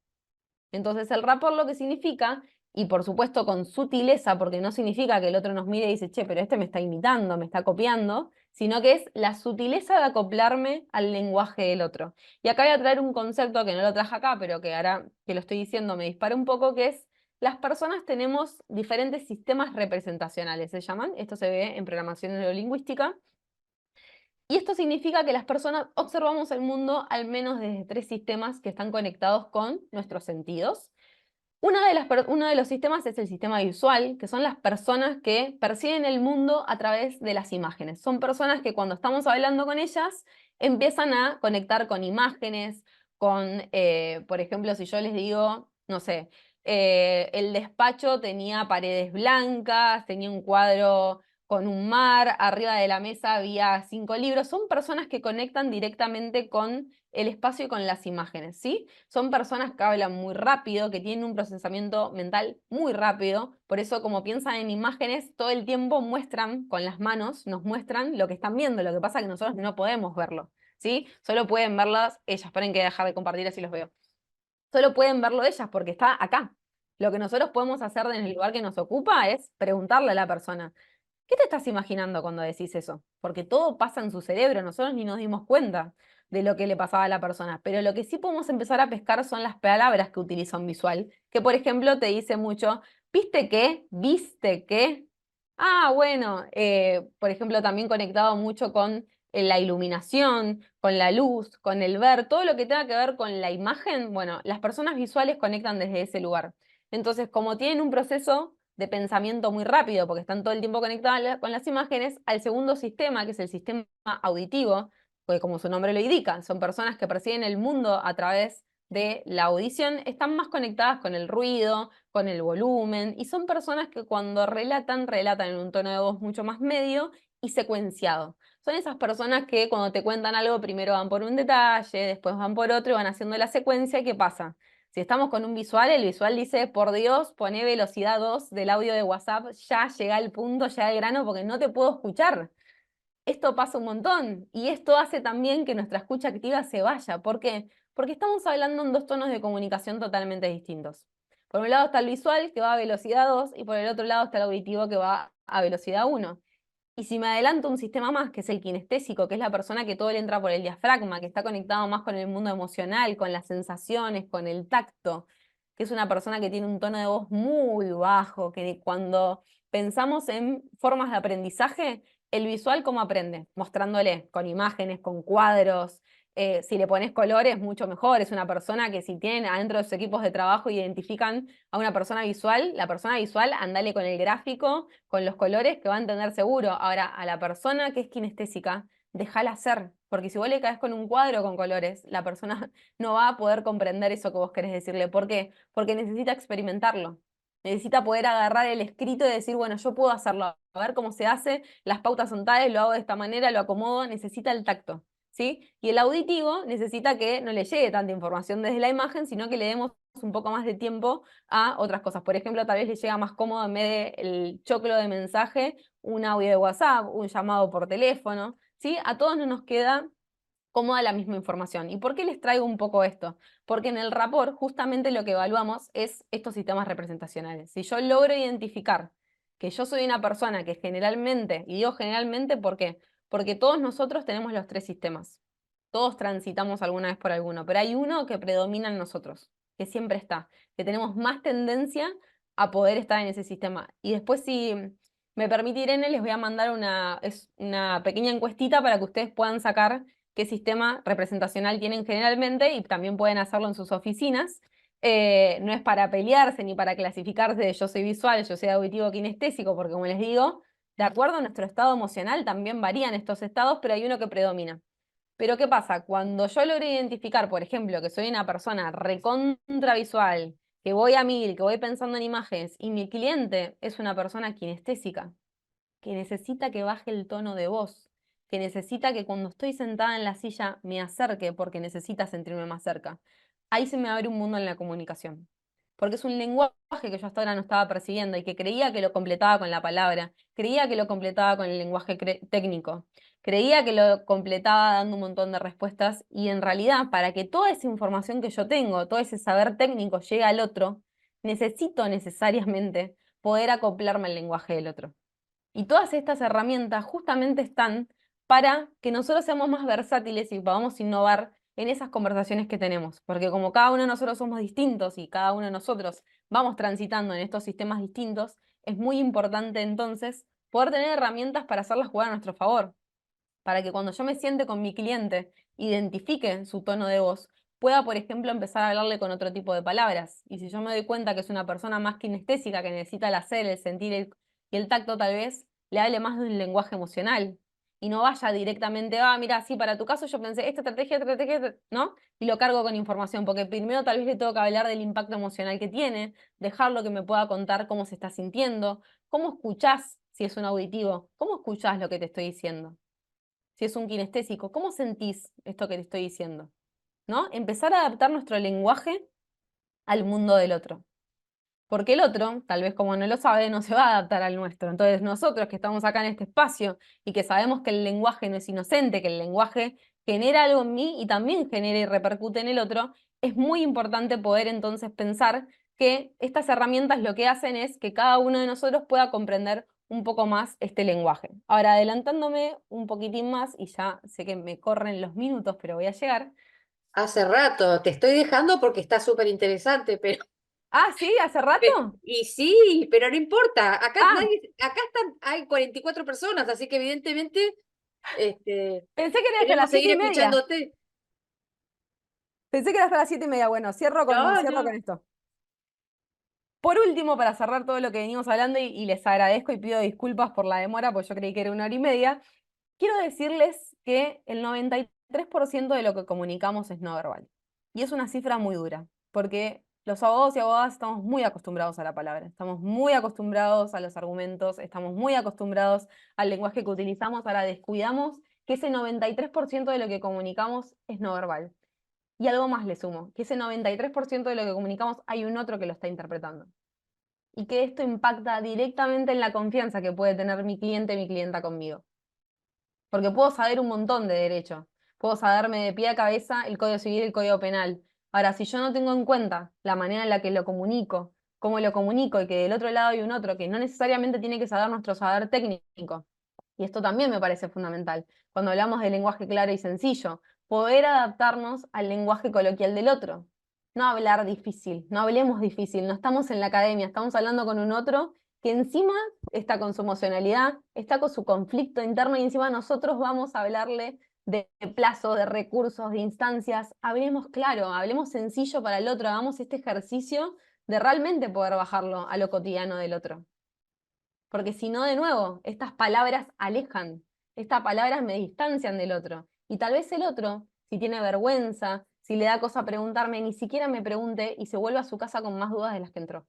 Entonces el rapport lo que significa, y por supuesto con sutileza, porque no significa que el otro nos mire y dice, che, pero este me está imitando, me está copiando, sino que es la sutileza de acoplarme al lenguaje del otro. Y acá voy a traer un concepto que no lo traje acá, pero que ahora que lo estoy diciendo me dispara un poco, que es las personas tenemos diferentes sistemas representacionales, se llaman, esto se ve en programación neurolingüística, y esto significa que las personas observamos el mundo al menos desde tres sistemas que están conectados con nuestros sentidos. Uno de los sistemas es el sistema visual, que son las personas que perciben el mundo a través de las imágenes. Son personas que cuando estamos hablando con ellas empiezan a conectar con imágenes, por ejemplo, si yo les digo, no sé, el despacho tenía paredes blancas, tenía un cuadro con un mar, arriba de la mesa había 5 libros. Son personas que conectan directamente con el espacio y con las imágenes, ¿sí? Son personas que hablan muy rápido, que tienen un procesamiento mental muy rápido, por eso como piensan en imágenes, todo el tiempo muestran con las manos, nos muestran lo que están viendo, lo que pasa es que nosotros no podemos verlo, ¿sí? Solo pueden verlas ellas, esperen que dejar de compartir así los veo. Solo pueden verlo ellas porque está acá. Lo que nosotros podemos hacer en el lugar que nos ocupa es preguntarle a la persona, ¿qué te estás imaginando cuando decís eso? Porque todo pasa en su cerebro, nosotros ni nos dimos cuenta de lo que le pasaba a la persona. Pero lo que sí podemos empezar a pescar son las palabras que utiliza un visual, que por ejemplo te dice mucho, ¿viste qué? ¿Viste qué? Ah, bueno, por ejemplo, también conectado mucho con la iluminación, con la luz, con el ver, todo lo que tenga que ver con la imagen, bueno, las personas visuales conectan desde ese lugar. Entonces, como tienen un proceso de pensamiento muy rápido, porque están todo el tiempo conectadas con las imágenes, al segundo sistema, que es el sistema auditivo, porque como su nombre lo indica, son personas que perciben el mundo a través de la audición, están más conectadas con el ruido, con el volumen, y son personas que cuando relatan, relatan en un tono de voz mucho más medio y secuenciado. Son esas personas que cuando te cuentan algo, primero van por un detalle, después van por otro y van haciendo la secuencia. ¿Y qué pasa? Si estamos con un visual, el visual dice, por Dios, poné velocidad 2 del audio de WhatsApp, ya llega al punto, ya al grano, porque no te puedo escuchar. Esto pasa un montón y esto hace también que nuestra escucha activa se vaya. ¿Por qué? Porque estamos hablando en dos tonos de comunicación totalmente distintos. Por un lado está el visual, que va a velocidad 2, y por el otro lado está el auditivo, que va a velocidad 1. Y si me adelanto un sistema más, que es el kinestésico, que es la persona que todo le entra por el diafragma, que está conectado más con el mundo emocional, con las sensaciones, con el tacto, que es una persona que tiene un tono de voz muy bajo, que cuando pensamos en formas de aprendizaje, el visual, ¿cómo aprende? Mostrándole con imágenes, con cuadros. Si le pones colores, mucho mejor. Es una persona que si tienen adentro de sus equipos de trabajo identifican a una persona visual, la persona visual, andale con el gráfico, con los colores que va a entender seguro. Ahora, a la persona que es kinestésica, déjala hacer, porque si vos le caes con un cuadro con colores, la persona no va a poder comprender eso que vos querés decirle. ¿Por qué? Porque necesita experimentarlo. Necesita poder agarrar el escrito y decir, bueno, yo puedo hacerlo, a ver cómo se hace, las pautas son tales, lo hago de esta manera, lo acomodo, necesita el tacto, ¿sí? Y el auditivo necesita que no le llegue tanta información desde la imagen, sino que le demos un poco más de tiempo a otras cosas. Por ejemplo, tal vez le llega más cómodo en vez del choclo de mensaje, un audio de WhatsApp, un llamado por teléfono, ¿sí? A todos no nos queda cómoda la misma información. ¿Y por qué les traigo un poco esto? Porque en el rapport justamente lo que evaluamos es estos sistemas representacionales. Si yo logro identificar que yo soy una persona que generalmente, y digo generalmente ¿por qué? Porque todos nosotros tenemos los tres sistemas. Todos transitamos alguna vez por alguno, pero hay uno que predomina en nosotros, que siempre está, que tenemos más tendencia a poder estar en ese sistema. Y después, si me permite, Irene, les voy a mandar una pequeña encuestita para que ustedes puedan sacar qué sistema representacional tienen generalmente y también pueden hacerlo en sus oficinas. No es para pelearse ni para clasificarse de yo soy visual, yo soy auditivo kinestésico, porque como les digo, de acuerdo a nuestro estado emocional también varían estos estados, pero hay uno que predomina. Pero ¿qué pasa? Cuando yo logro identificar, por ejemplo, que soy una persona recontra visual, que voy a mil, que voy pensando en imágenes, y mi cliente es una persona kinestésica, que necesita que baje el tono de voz, que necesita que cuando estoy sentada en la silla me acerque porque necesita sentirme más cerca. Ahí se me abre un mundo en la comunicación. Porque es un lenguaje que yo hasta ahora no estaba percibiendo y que creía que lo completaba con la palabra, creía que lo completaba con el lenguaje técnico, creía que lo completaba dando un montón de respuestas y en realidad para que toda esa información que yo tengo, todo ese saber técnico llegue al otro, necesito necesariamente poder acoplarme al lenguaje del otro. Y todas estas herramientas justamente están para que nosotros seamos más versátiles y podamos innovar en esas conversaciones que tenemos. Porque como cada uno de nosotros somos distintos y cada uno de nosotros vamos transitando en estos sistemas distintos, es muy importante entonces poder tener herramientas para hacerlas jugar a nuestro favor. Para que cuando yo me siente con mi cliente, identifique su tono de voz, pueda, por ejemplo, empezar a hablarle con otro tipo de palabras. Y si yo me doy cuenta que es una persona más kinestésica, que necesita el hacer, el sentir y el tacto, tal vez le hable más de un lenguaje emocional. Y no vaya directamente, mira, sí, para tu caso yo pensé, esta estrategia, ¿no? Y lo cargo con información, porque primero tal vez le tengo que hablar del impacto emocional que tiene, dejarlo que me pueda contar cómo se está sintiendo, cómo escuchás Si es un auditivo, ¿cómo escuchás lo que te estoy diciendo? Si es un kinestésico, ¿cómo sentís esto que te estoy diciendo? ¿No? Empezar a adaptar nuestro lenguaje al mundo del otro. Porque el otro, tal vez como no lo sabe, no se va a adaptar al nuestro. Entonces nosotros que estamos acá en este espacio y que sabemos que el lenguaje no es inocente, que el lenguaje genera algo en mí y también genera y repercute en el otro, es muy importante poder entonces pensar que estas herramientas lo que hacen es que cada uno de nosotros pueda comprender un poco más este lenguaje. Ahora, adelantándome un poquitín más, y ya sé que me corren los minutos, pero voy a llegar. Hace rato, te estoy dejando porque está súper interesante, pero, Ah, ¿sí? ¿Hace rato? y sí, pero no importa, Ah, acá están, hay 44 personas, así que evidentemente pensé que era hasta queremos las siete seguir y media. escuchándote. Pensé que era hasta las 7:30. Bueno, No, cierro con no, esto. Por último, para cerrar todo lo que venimos hablando, y les agradezco y pido disculpas por la demora, porque yo creí que era 1 hora y media, quiero decirles que el 93% de lo que comunicamos es no verbal. Y es una cifra muy dura, porque los abogados y abogadas estamos muy acostumbrados a la palabra, estamos muy acostumbrados a los argumentos, estamos muy acostumbrados al lenguaje que utilizamos, ahora descuidamos que ese 93% de lo que comunicamos es no verbal. Y algo más le sumo, que ese 93% de lo que comunicamos hay un otro que lo está interpretando. Y que esto impacta directamente en la confianza que puede tener mi cliente, mi clienta conmigo. Porque puedo saber un montón de derecho. Puedo saberme de pie a cabeza el Código Civil y el Código Penal. Ahora, si yo no tengo en cuenta la manera en la que lo comunico, cómo lo comunico y que del otro lado hay un otro que no necesariamente tiene que saber nuestro saber técnico, y esto también me parece fundamental, cuando hablamos de lenguaje claro y sencillo, poder adaptarnos al lenguaje coloquial del otro. No hablar difícil, no hablemos difícil, no estamos en la academia, estamos hablando con un otro que encima está con su emocionalidad, está con su conflicto interno y encima nosotros vamos a hablarle de plazos, de recursos, de instancias. Hablemos claro, hablemos sencillo para el otro, hagamos este ejercicio de realmente poder bajarlo a lo cotidiano del otro. Porque si no, de nuevo, estas palabras alejan, estas palabras me distancian del otro. Y tal vez el otro, si tiene vergüenza, si le da cosa preguntarme, ni siquiera me pregunte y se vuelve a su casa con más dudas de las que entró.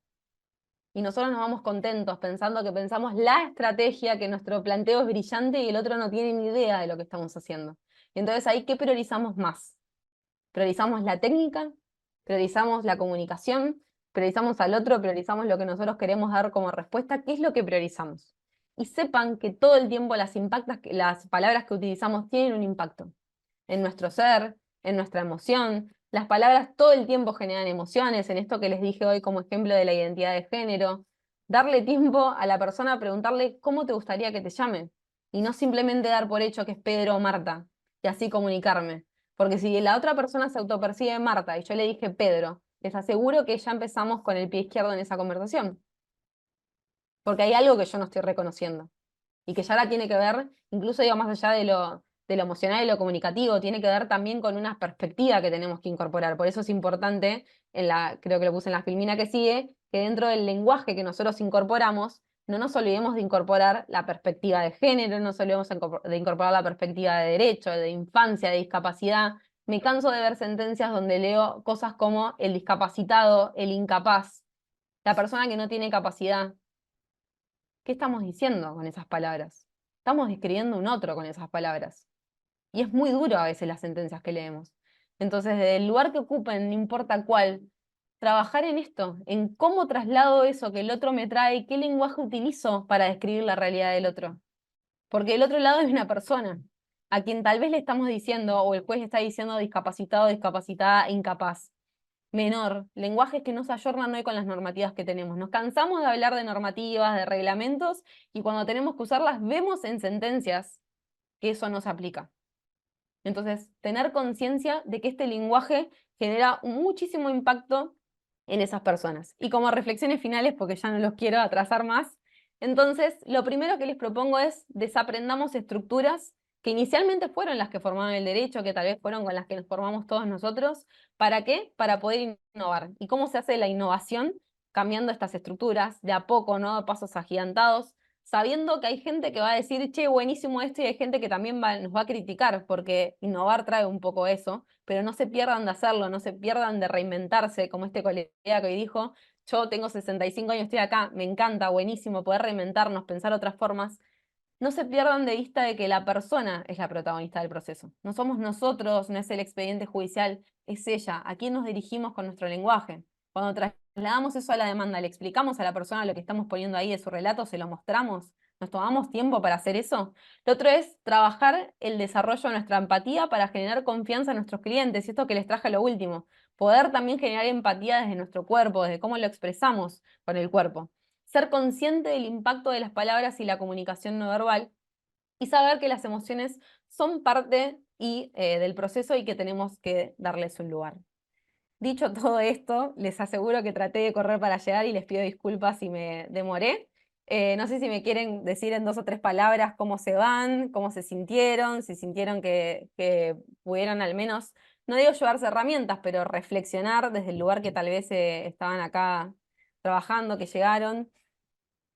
Y nosotros nos vamos contentos pensando que pensamos la estrategia, que nuestro planteo es brillante y el otro no tiene ni idea de lo que estamos haciendo. Y entonces ahí, ¿qué priorizamos más? ¿Priorizamos la técnica? ¿Priorizamos la comunicación? ¿Priorizamos al otro? ¿Priorizamos lo que nosotros queremos dar como respuesta? ¿Qué es lo que priorizamos? Y sepan que todo el tiempo las palabras que utilizamos tienen un impacto en nuestro ser, en nuestra emoción. Las palabras todo el tiempo generan emociones, en esto que les dije hoy como ejemplo de la identidad de género. Darle tiempo a la persona a preguntarle cómo te gustaría que te llame. Y no simplemente dar por hecho que es Pedro o Marta, y así comunicarme. Porque si la otra persona se autopercibe Marta y yo le dije Pedro, les aseguro que ya empezamos con el pie izquierdo en esa conversación. Porque hay algo que yo no estoy reconociendo y que ya la tiene que ver, incluso digo, más allá de lo emocional y lo comunicativo, tiene que ver también con una perspectiva que tenemos que incorporar. Por eso es importante, creo que lo puse en la filmina que sigue, que dentro del lenguaje que nosotros incorporamos, no nos olvidemos de incorporar la perspectiva de género, no nos olvidemos de incorporar la perspectiva de derecho, de infancia, de discapacidad. Me canso de ver sentencias donde leo cosas como el discapacitado, el incapaz, la persona que no tiene capacidad. ¿Qué estamos diciendo con esas palabras? Estamos describiendo un otro con esas palabras. Y es muy duro a veces las sentencias que leemos. Entonces, desde el lugar que ocupen, no importa cuál, trabajar en esto, en cómo traslado eso que el otro me trae, qué lenguaje utilizo para describir la realidad del otro. Porque el otro lado es una persona, a quien tal vez le estamos diciendo, o el juez está diciendo discapacitado, discapacitada, incapaz menor, lenguajes que no se ayornan hoy con las normativas que tenemos. Nos cansamos de hablar de normativas, de reglamentos, y cuando tenemos que usarlas vemos en sentencias que eso no se aplica. Entonces, tener conciencia de que este lenguaje genera muchísimo impacto en esas personas. Y como reflexiones finales, porque ya no los quiero atrasar más, entonces lo primero que les propongo es desaprendamos estructuras que inicialmente fueron las que formaban el derecho, que tal vez fueron con las que nos formamos todos nosotros. ¿Para qué? Para poder innovar. ¿Y cómo se hace la innovación? Cambiando estas estructuras de a poco, ¿no? A pasos agigantados, sabiendo que hay gente que va a decir, che, buenísimo esto, y hay gente que también nos va a criticar, porque innovar trae un poco eso, pero no se pierdan de hacerlo, no se pierdan de reinventarse, como este colega que hoy dijo, yo tengo 65 años, estoy acá, me encanta, buenísimo poder reinventarnos, pensar otras formas, no se pierdan de vista de que la persona es la protagonista del proceso. No somos nosotros, no es el expediente judicial, es ella, a quién nos dirigimos con nuestro lenguaje. Cuando trasladamos eso a la demanda, le explicamos a la persona lo que estamos poniendo ahí de su relato, se lo mostramos, nos tomamos tiempo para hacer eso. Lo otro es trabajar el desarrollo de nuestra empatía para generar confianza en nuestros clientes, y esto que les traje lo último, poder también generar empatía desde nuestro cuerpo, desde cómo lo expresamos con el cuerpo. Ser consciente del impacto de las palabras y la comunicación no verbal y saber que las emociones son parte del proceso y que tenemos que darles un lugar. Dicho todo esto, les aseguro que traté de correr para llegar y les pido disculpas si me demoré. No sé si me quieren decir en 2 o 3 palabras cómo se van, cómo se sintieron, si sintieron que pudieron al menos, no digo llevarse herramientas, pero reflexionar desde el lugar que tal vez estaban acá trabajando, que llegaron.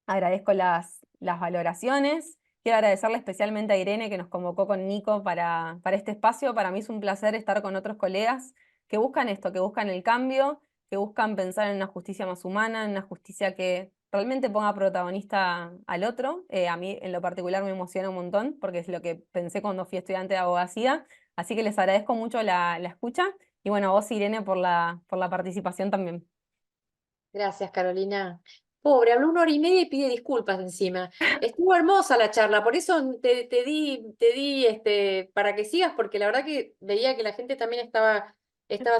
Agradezco las valoraciones. Quiero agradecerle especialmente a Irene que nos convocó con Nico para este espacio. Para mí es un placer estar con otros colegas que buscan esto, que buscan el cambio, que buscan pensar en una justicia más humana, en una justicia que realmente ponga protagonista al otro. A mí en lo particular me emociona un montón porque es lo que pensé cuando fui estudiante de abogacía. Así que les agradezco mucho la escucha y bueno, a vos Irene por la participación también. Gracias, Carolina. Pobre, habló 1 hora y media y pide disculpas encima. Estuvo hermosa la charla, por eso te di para que sigas, porque la verdad que veía que la gente también estaba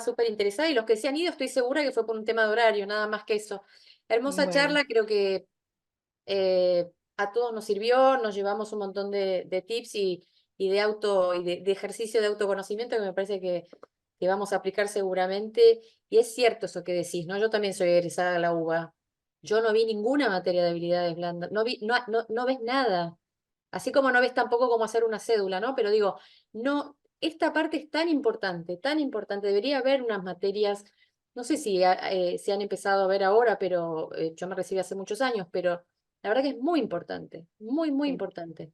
súper interesada y los que se han ido estoy segura que fue por un tema de horario, nada más que eso. Hermosa Bueno, charla, creo que a todos nos sirvió, nos llevamos un montón de tips y de ejercicio de autoconocimiento que me parece que vamos a aplicar seguramente. Y es cierto eso que decís, ¿no? Yo también soy egresada de la UBA. Yo no vi ninguna materia de habilidades blandas, no ves nada. Así como no ves tampoco cómo hacer una cédula, ¿no? Pero digo, no, esta parte es tan importante, debería haber unas materias, no sé si se han empezado a ver ahora, pero yo me recibí hace muchos años, pero la verdad que es muy importante, muy, muy sí. importante.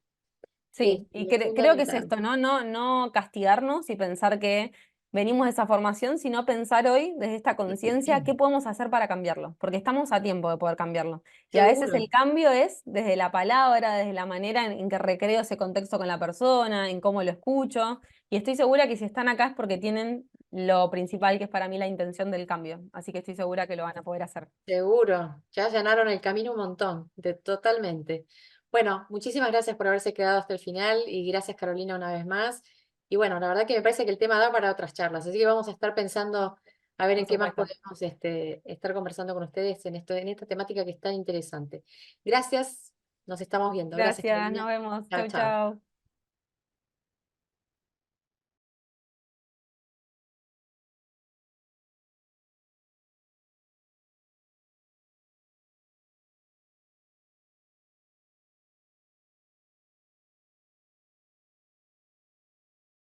Sí, y creo que es Fundamental. esto, ¿no? No castigarnos y pensar que venimos de esa formación, sino pensar hoy desde esta conciencia qué podemos hacer para cambiarlo, porque estamos a tiempo de poder cambiarlo. Y a veces Seguro. el cambio es desde la palabra, desde la manera en que recreo ese contexto con la persona, en cómo lo escucho. Y estoy segura que si están acá es porque tienen lo principal, que es para mí la intención del cambio. Así que estoy segura que lo van a poder hacer. Seguro, ya allanaron el camino un montón, totalmente. Bueno, muchísimas gracias por haberse quedado hasta el final y gracias Carolina una vez más. Y bueno, la verdad que me parece que el tema da para otras charlas, así que vamos a estar pensando a ver Por en qué más supuesto. podemos estar conversando con ustedes en esta temática que es tan interesante. Gracias, nos estamos viendo. Gracias Gracias, nos Carolina. vemos. Chao, Chau, chao. chau.